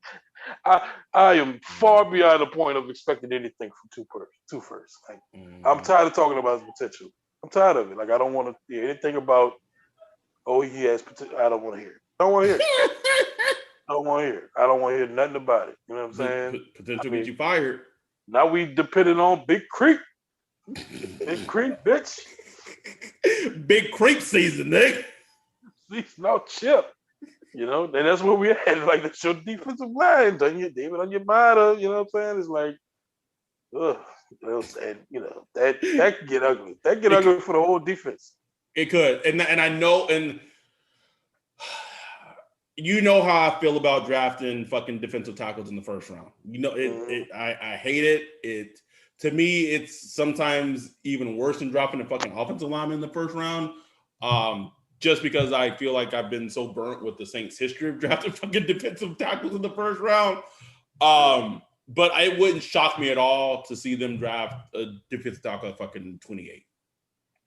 I am far beyond the point of expecting anything from 2 first. Like, I'm tired of talking about his potential. I'm tired of it. Like, I don't want to hear anything about, oh, he has potential. I don't want to hear it. I don't want to hear it. I don't want to hear it. I don't want to hear nothing about it. You know what I'm saying? Potential get you fired. Now we depending on Big Creek. Big Creek, bitch. Big Creek season, nigga. No chip. And that's what we had. Like, that's your defensive line. David Onyemata, you know what I'm saying? It's like, ugh. And, that could get ugly. That get ugly for the whole defense. It could. And I know, and you know how I feel about drafting fucking defensive tackles in the first round. I hate it. To me, it's sometimes even worse than dropping a fucking offensive lineman in the first round. Just because I feel like I've been so burnt with the Saints' history of drafting fucking defensive tackles in the first round. But it wouldn't shock me at all to see them draft a defensive tackle at fucking 28.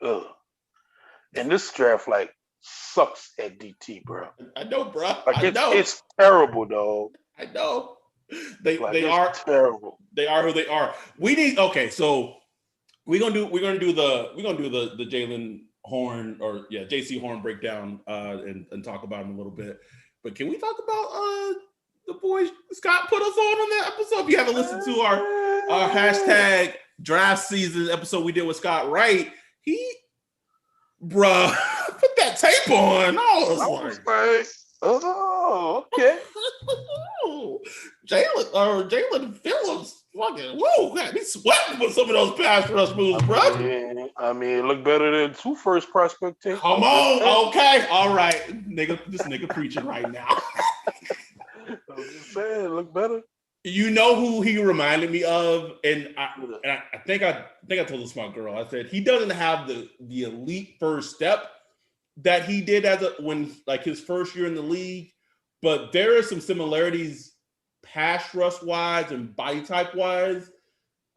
Ugh. And this draft, like, sucks at DT, bro. I know, bro. Like, it's terrible, dog. I know. They are terrible. They are who they are. We need so we're gonna do the Jaylen Horn Jaycee Horn breakdown and talk about him a little bit. But can we talk about the boy Scott put us on that episode? If you haven't listened to our hashtag draft season episode we did with Scott Wright, bruh, put that tape on. I was like, oh, okay. Jalen Phillips, fucking, whoa, God, he's sweating with some of those pass rush moves, bro. I mean, it looked better than 2 first prospect tape. Come on, okay, all right, this nigga preaching right now. I'm just saying, it looked better. You know who he reminded me of, and I think I told this smart girl. I said he doesn't have the elite first step that he did when his first year in the league, but there are some similarities pass rush wise and body type wise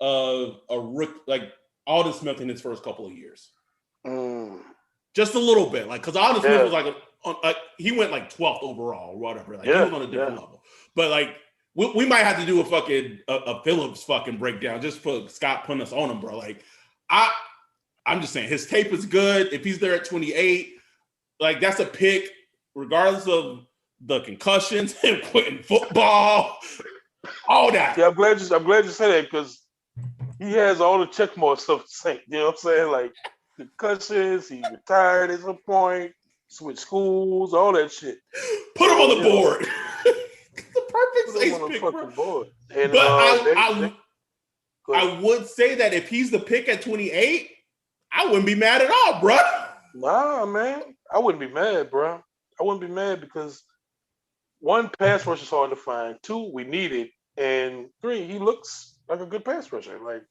of a like Alden Smith in his first couple of years. Just a little bit, because Alden Smith was like he went like 12th overall or whatever. He was on a different level, but we might have to do a fucking a Phillips fucking breakdown just for Scott putting us on him, bro. I'm just saying his tape is good. If he's there at 28, that's a pick, regardless of the concussions, him quitting football, all that. Yeah, I'm glad you said that because he has all the checkmark stuff to say. You know what I'm saying? Like concussions, he retired at some point, switched schools, all that shit. Put him on the board. The perfect Saints pick, bro. Board. And, but I would say that if he's the pick at 28, I wouldn't be mad at all, bro. Nah, man. I wouldn't be mad, bro. I wouldn't be mad because 1, pass rush is hard to find. 2, we need it. And 3, he looks like a good pass rusher. Like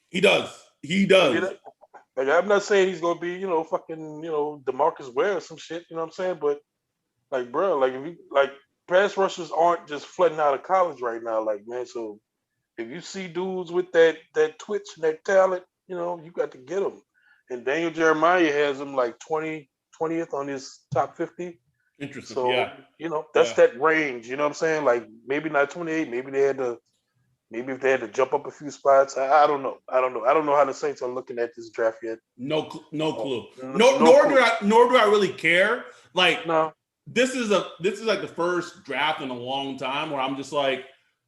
he does. Like I'm not saying he's gonna be, fucking, DeMarcus Ware or some shit, you know what I'm saying? But bro, if you pass rushers aren't just flooding out of college right now, man. So if you see dudes with that twitch and that talent, you got to get them. And Daniel Jeremiah has him 20th on his top 50. Interesting. So, yeah. That's that range. You know what I'm saying? Maybe not 28. Maybe if they had to jump up a few spots. I don't know. I don't know how the Saints are looking at this draft yet. No clue. Nor do I really care. No. This is the first draft in a long time where I'm just like,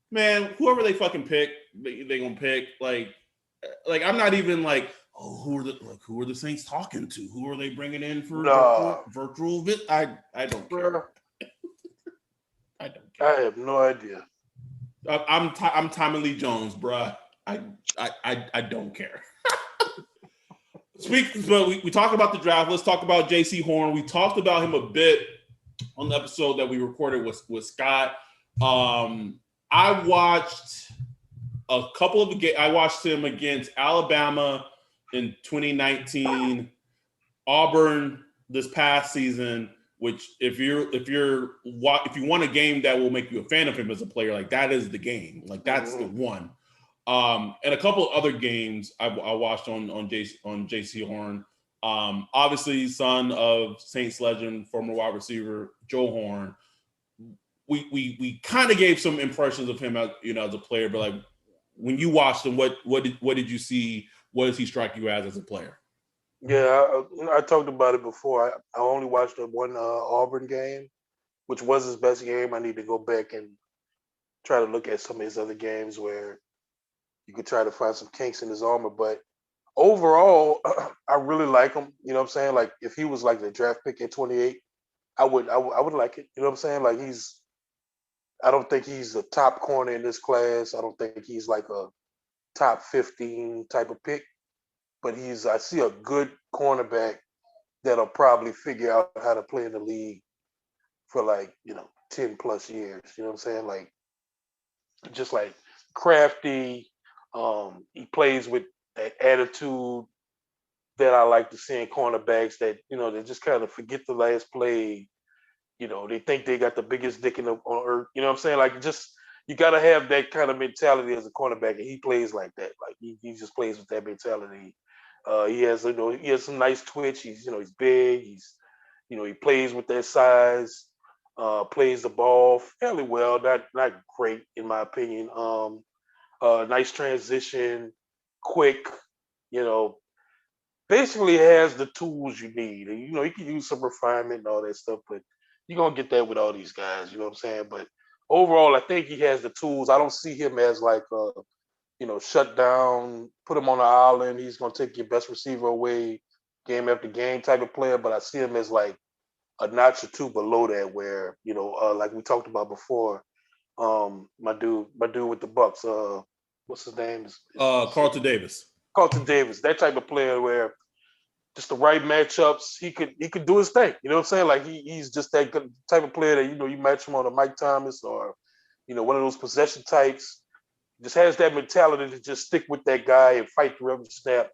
man, whoever they fucking pick, they gonna pick. I'm not even who are the Saints talking to? Who are they bringing in for virtual? I don't care. I don't care. I have no idea. I'm Tommy Lee Jones, bruh. I don't care. But we talked about the draft. Let's talk about Jaycee Horn. We talked about him a bit on the episode that we recorded with Scott. I watched a couple of games. I watched him against Alabama in 2019, Auburn this past season. Which if you want a game that will make you a fan of him as a player, like that is the game. Like that's the one. And a couple of other games I watched on Jaycee Horn. Obviously, son of Saints legend, former wide receiver Joe Horn. We kind of gave some impressions of him as as a player, but like when you watched him, what did you see? What does he strike you as a player? Yeah, I talked about it before. I only watched the one Auburn game, which was his best game. I need to go back and try to look at some of his other games where you could try to find some kinks in his armor. But overall, I really like him. You know what I'm saying? Like if he was like the draft pick at 28, I would like it. You know what I'm saying? Like I don't think he's a top corner in this class. I don't think he's like a top 15 type of pick. But I see a good cornerback that'll probably figure out how to play in the league for like, 10 plus years. You know what I'm saying? Like, just like crafty. He plays with that attitude that I like to see in cornerbacks that, they just kind of forget the last play. They think they got the biggest dick on earth. You know what I'm saying? Like, you got to have that kind of mentality as a cornerback, and he plays like that. Like, he just plays with that mentality. He has some nice twitch. He's big. He plays with that size. Plays the ball fairly well. Not great in my opinion. Nice transition, quick. Basically has the tools you need. And, you can use some refinement and all that stuff, but you're gonna get that with all these guys. You know what I'm saying? But overall, I think he has the tools. I don't see him as like shut down, put him on an island. He's going to take your best receiver away game after game type of player. But I see him as like a notch or two below that where, like we talked about before, my dude with the Bucks, what's his name? Carlton Davis. Carlton Davis, that type of player where just the right matchups, he could do his thing. You know what I'm saying? Like he's just that good type of player that, you match him on a Mike Thomas or, one of those possession types. Just has that mentality to just stick with that guy and fight through every snap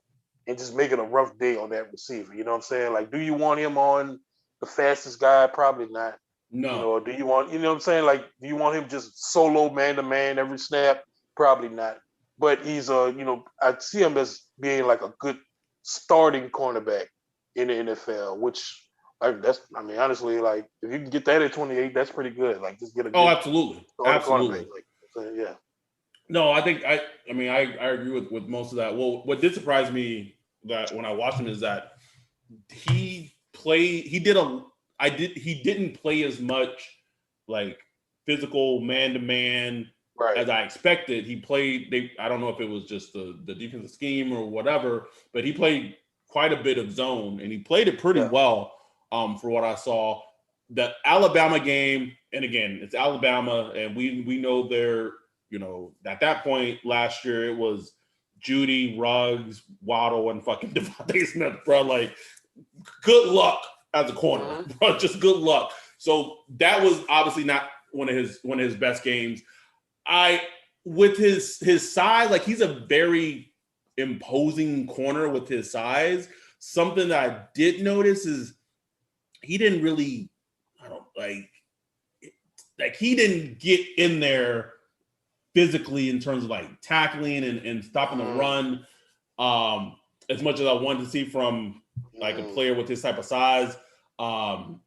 and just make it a rough day on that receiver. You know what I'm saying? Like, do you want him on the fastest guy? Probably not. No. Or do you want, what I'm saying? Like, do you want him just solo man-to-man every snap? Probably not. But he's I see him as being like a good starting cornerback in the NFL, which honestly, like if you can get that at 28, that's pretty good. Like just get a good absolutely. cornerback. Like, yeah. No, I think I agree with most of that. Well, what did surprise me that when I watched him is that he didn't play as much like physical man-to-man as I expected. He played, I don't know if it was just the defensive scheme or whatever, but he played quite a bit of zone and he played it pretty well for what I saw. The Alabama game, and again, it's Alabama and we know they're, at that point last year, it was Judy, Ruggs, Waddle, and fucking Devontae Smith, bro. Like, good luck as a corner, bro. Just good luck. So that was obviously not one of his best games. With his size, like he's a very imposing corner with his size. Something that I did notice is he didn't really, he didn't get in there physically in terms of like tackling and stopping the run as much as I wanted to see from like a player with his type of size. And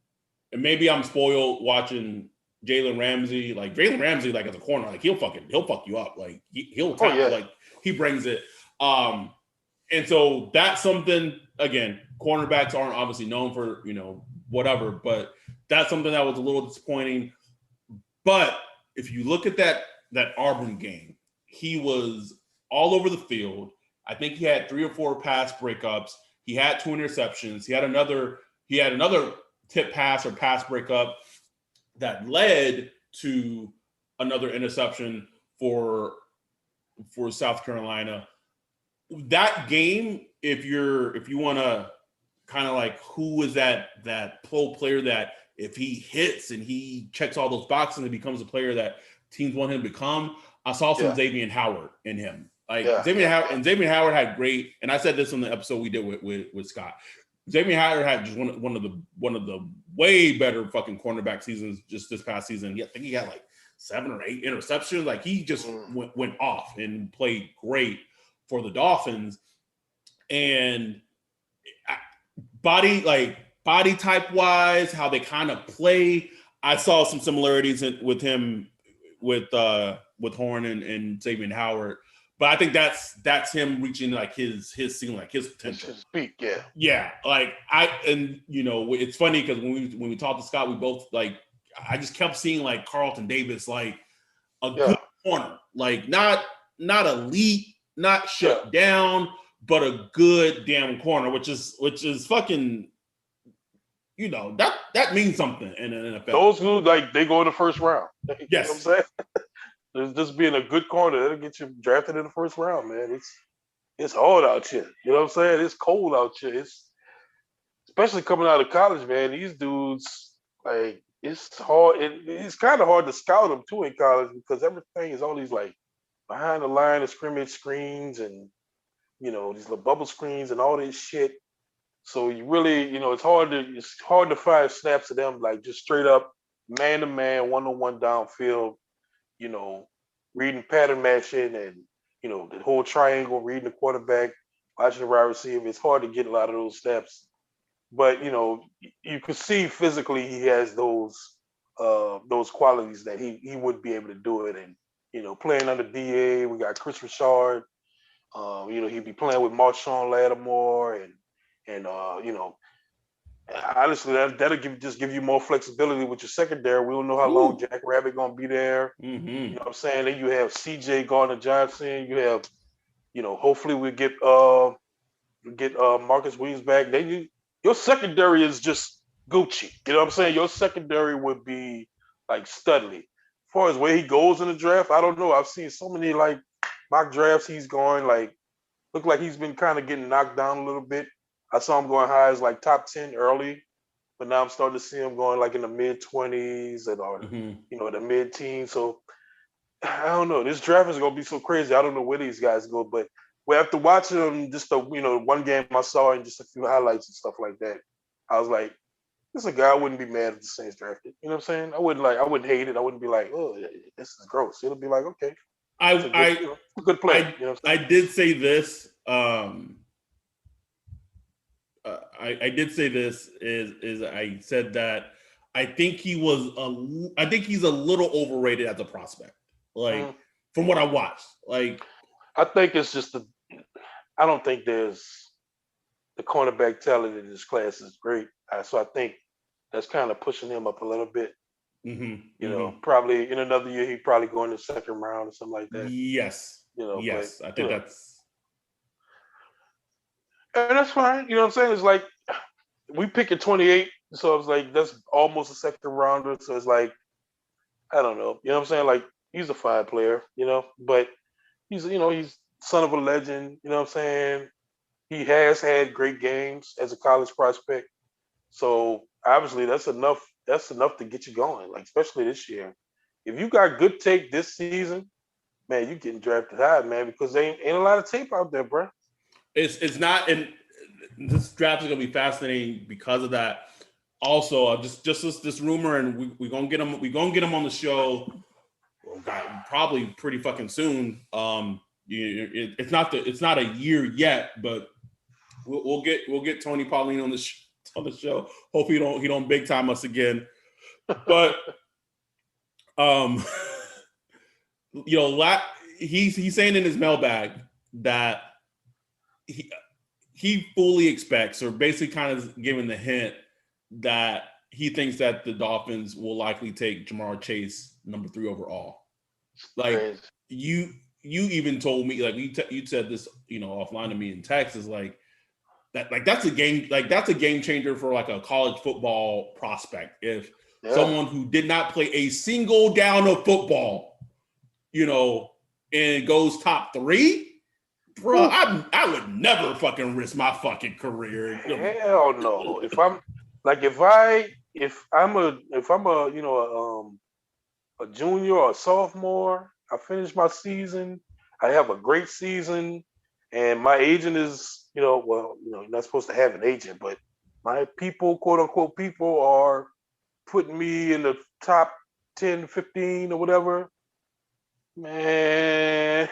maybe I'm spoiled watching Jalen Ramsey. Like Jalen Ramsey, like as a corner, like he'll fuck you up. Like he'll tackle, like he brings it. And so that's something, again, cornerbacks aren't obviously known for, whatever, but that's something that was a little disappointing. But if you look at that Auburn game, he was all over the field. I think he had 3 or 4 pass breakups. He had 2 interceptions. He had another tip pass or pass breakup that led to another interception for South Carolina. That game, if you want to kind of like who is that pro player that if he hits and he checks all those boxes and becomes a player that teams want him to become, I saw some Xavier Howard in him. Like Xavier Howard had great, and I said this on the episode we did with Scott. Xavier Howard had just one of the way better fucking cornerback seasons just this past season. I think he had like 7 or 8 interceptions. Like he just went off and played great for the Dolphins. And body type wise, how they kind of play, I saw some similarities with him with Horn and Xavier Howard. But I think that's him reaching like his ceiling, like his potential. His peak, yeah. Yeah, like it's funny because when we talked to Scott, we both like I just kept seeing like Carlton Davis like a good corner, like not elite, not shut down, but a good damn corner, which is fucking, that means something in an NFL. Those who like they go in the first round. Yes. You know what I'm saying? There's just being a good corner that'll get you drafted in the first round, man. It's hard out here. You know what I'm saying? It's cold out here. It's especially coming out of college, man. These dudes, like, it's hard. It's kind of hard to scout them too in college because everything is all these like behind the line of scrimmage screens and these little bubble screens and all this shit. So you really, it's hard to find snaps of them like just straight up man to man, 1-on-1 downfield. Reading pattern matching and, the whole triangle, reading the quarterback, watching the wide receiver. It's hard to get a lot of those snaps. But, you can see physically he has those qualities that he would be able to do it. And, playing under DA, we got Chris Richard. He'd be playing with Marshawn Lattimore and honestly, that'll give you more flexibility with your secondary. We don't know how long Jack Rabbit gonna be there. Mm-hmm. You know what I'm saying? Then you have CJ Gardner-Johnson. You have, hopefully we get Marcus Williams back. Then your secondary is just Gucci. You know what I'm saying? Your secondary would be like Studley. As far as where he goes in the draft, I don't know. I've seen so many like mock drafts he's going like look like he's been kind of getting knocked down a little bit. I saw him going high as like top 10 early, but now I'm starting to see him going like in the mid-20s or the mid-teens. So I don't know. This draft is gonna be so crazy. I don't know where these guys go, but after watching them, just the one game I saw and just a few highlights and stuff like that, I was like, this is a guy I wouldn't be mad if the Saints drafted. You know what I'm saying? I wouldn't hate it. I wouldn't be like, oh, this is gross. It'll be like, okay, a good play. I did say this. I did say this is I said that I think he's a little overrated as a prospect. Like from what I watched, like I think it's just I don't think there's the cornerback talent in this class is great. So I think that's kind of pushing him up a little bit. Probably in another year he'd probably go in the second round or something like that. Yes. Yes, but, I think that's. And that's fine. You know what I'm saying? It's like we pick at 28, so it's like that's almost a second rounder. So it's like I don't know. You know what I'm saying? Like he's a fine player, but he's son of a legend. You know what I'm saying? He has had great games as a college prospect. So obviously that's enough. That's enough to get you going. Like especially this year, if you got good tape this season, man, you getting drafted high, man, because there ain't a lot of tape out there, bro. It's not, and this draft is gonna be fascinating because of that. Also, just this rumor, and we're gonna get him. We're gonna get him on the show. Probably pretty fucking soon. It's not a year yet, but we'll get Tony Pauline on the show. Hopefully he don't big time us again. But he's saying in his mailbag that he fully expects, or basically kind of giving the hint that he thinks that the Dolphins will likely take Jamar Chase number 3 overall. Like you even told me, like you said this, offline to me in Texas, like that, like that's a game changer for like a college football prospect. If someone who did not play a single down of football, and goes top 3. Bro, I would never fucking risk my fucking career. Hell no. If I'm a junior or a sophomore, I finish my season, I have a great season, and my agent is, you're not supposed to have an agent, but my people, quote unquote, people are putting me in the top 10, 15 or whatever. Man,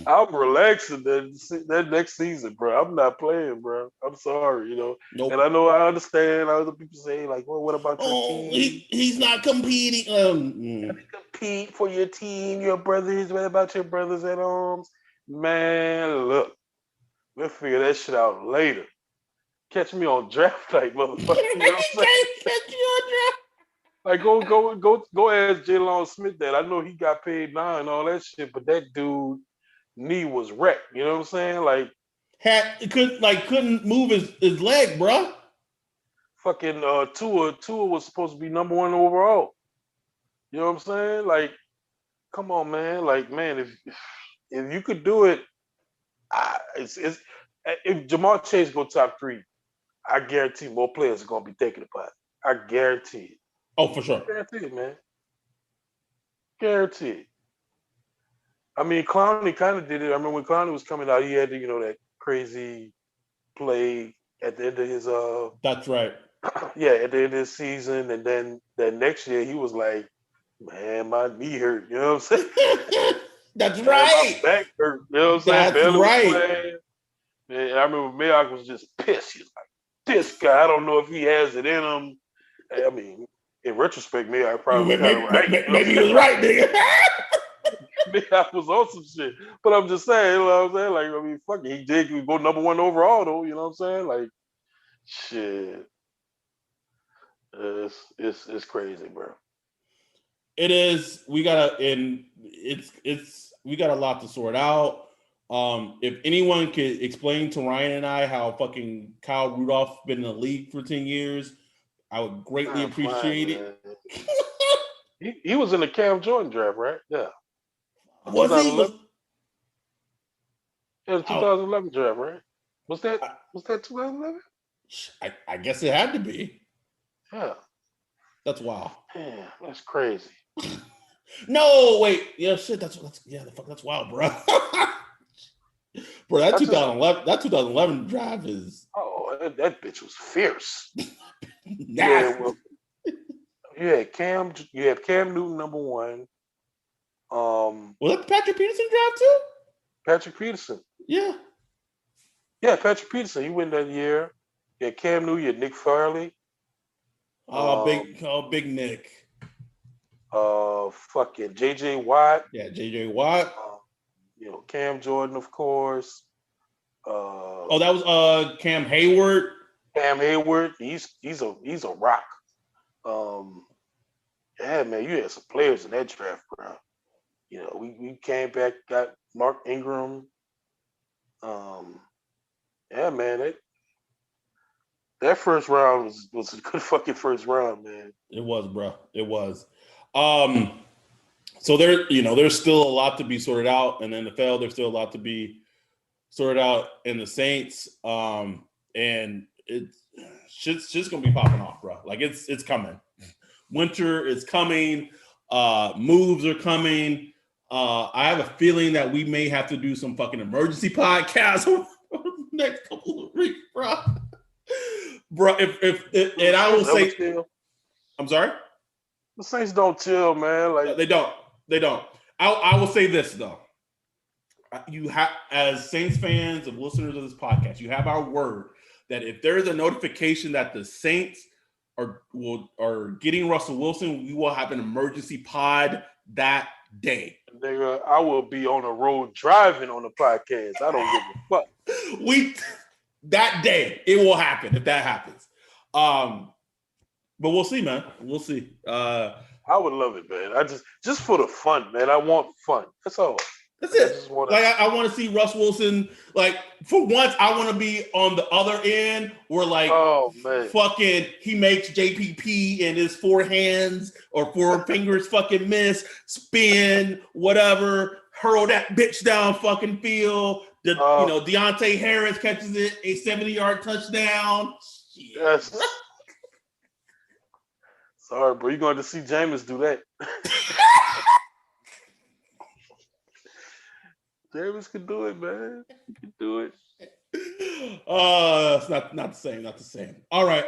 I'm relaxing that next season, bro. I'm not playing, bro. I'm sorry, Nope. And I know I understand other people say, like, well, what about your team? He's not competing. Compete for your team, your brothers. What about your brothers at arms? Man, look, we'll figure that shit out later. Catch me on draft night, motherfucker. You know what I'm saying? Catch you on draft. Like go ask Jalen Smith that. I know he got paid now and all that shit, but that dude knee was wrecked. You know what I'm saying? Like Couldn't move his leg, bro. fucking Tua was supposed to be number 1 overall. You know what I'm saying? Like, come on, man. Like, man, if you could do it, it's if Jamar Chase go top 3, I guarantee more players are gonna be thinking about it. I guarantee it. Oh, for sure. Guarantee it, man. Guarantee it. I mean, Clowney kind of did it. I remember when Clowney was coming out, he had that crazy play at the end of his That's right. yeah, at the end of his season, and then that next year he was like, man, my knee hurt. You know what I'm saying? That's Man, right. my back hurt. You know what I'm saying? That's right. And I remember Mayock was just pissed. He's like, this guy, I don't know if he has it in him. I mean, in retrospect, Mayock probably was kind of right. Maybe he was right, nigga. Mayock was on some shit. But I'm just saying, you know what I'm saying? Like, I mean, fuck it. He did go number 1 overall, though. You know what I'm saying? Like, shit. It's crazy, bro. It is. We got a lot to sort out. If anyone could explain to Ryan and I how fucking Kyle Rudolph been in the league for 10 years, I would greatly appreciate it. He was in the Cam Jordan draft, right? Yeah. Was he? Yeah, the 2011 draft, right? Was that 2011? I guess it had to be. Yeah. That's wild. Yeah, that's crazy. No, wait. Yeah, shit. That's wild, bro. Bro, that 2011 draft is. Oh, that bitch was fierce. Nasty. Yeah, well, you have Cam Newton number 1. Was that the Patrick Peterson draft too? Patrick Peterson. Yeah. Yeah, Patrick Peterson. He went that year. Yeah, Cam Newton. You had Nick Farley. Big Nick. Fucking J.J. Watt. Yeah, J.J. Watt. Cam Jordan, of course. That was Cam Hayward. Cam Hayward. He's a rock. Yeah, man, you had some players in that draft, bro. We came back, got Mark Ingram. Yeah, man, that first round was a good fucking first round, man. It was, bro. It was. So there's still a lot to be sorted out in the NFL. There's still a lot to be sorted out in the Saints. And shit's just gonna be popping off, bro. Like it's coming. Winter is coming. Moves are coming. I have a feeling that we may have to do some fucking emergency podcast over the next couple of weeks, bro. Bro, if and I will say, I'm sorry. The Saints don't chill, man. Like they don't. I will say this though. You have, as Saints fans and listeners of this podcast, you have our word that if there is a notification that the Saints are getting Russell Wilson, we will have an emergency pod that day. Nigga, I will be on the road driving on the podcast. I don't give a fuck. That day it will happen if that happens. But we'll see, man. We'll see. I would love it, man. I just for the fun, man. I want fun. That's all. That's it. I want to see Russ Wilson. Like, for once, I want to be on the other end where, like, oh man, fucking he makes JPP and his 4 hands or 4 fingers fucking miss, spin, whatever, hurl that bitch down fucking field. Deontay Harris catches it, a 70-yard touchdown. Yes. Sorry, bro. You're going to see Jameis do that. Davis can do it, man. He can do it. It's not the same. Not the same. All right.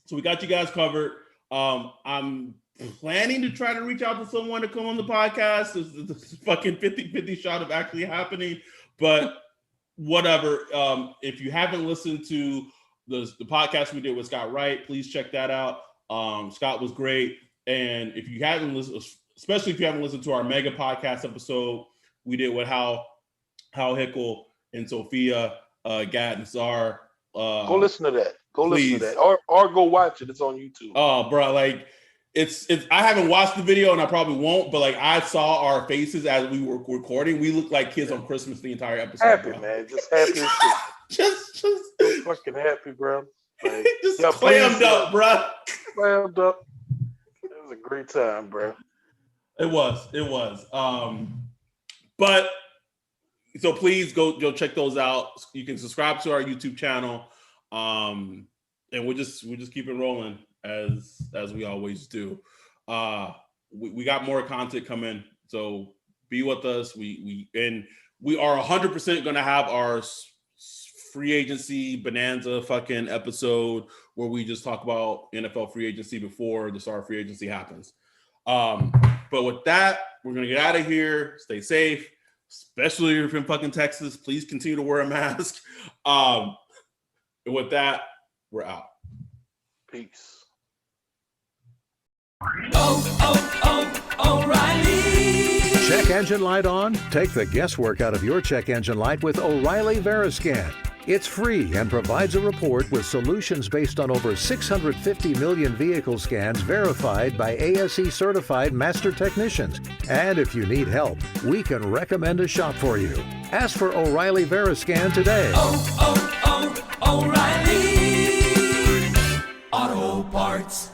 So we got you guys covered. I'm planning to try to reach out to someone to come on the podcast. This fucking 50-50 shot of actually happening, but whatever. If you haven't listened to the podcast we did with Scott Wright, please check that out. Scott was great. And if you haven't listened, especially if you haven't listened to our mega podcast episode we did with Hal Hickel and Sophia Gad and Czar. Go listen to that. Please. Listen to that. Or go watch it. It's on YouTube. Oh, bro, like it's I haven't watched the video and I probably won't, but like I saw our faces as we were recording. We looked like kids on Christmas the entire episode. Happy, bro. man. Just happy as shit. just fucking happy, bro. Like, just clammed up, bro. Clammed up. It was a great time, bro. It was. But so please go check those out. You can subscribe to our YouTube channel. And we'll just keep it rolling as we always do. We got more content coming, so be with us. We are 100% going to have our free agency bonanza fucking episode where we just talk about NFL free agency before the start of free agency happens. But with that, we're going to get out of here. Stay safe, especially if you're in fucking Texas. Please continue to wear a mask. And with that, we're out. Peace. O'Reilly. Check engine light on? Take the guesswork out of your check engine light with O'Reilly Veriscan. It's free and provides a report with solutions based on over 650 million vehicle scans verified by ASE certified master technicians. And if you need help, we can recommend a shop for you. Ask for O'Reilly Veriscan today. O'Reilly Auto Parts.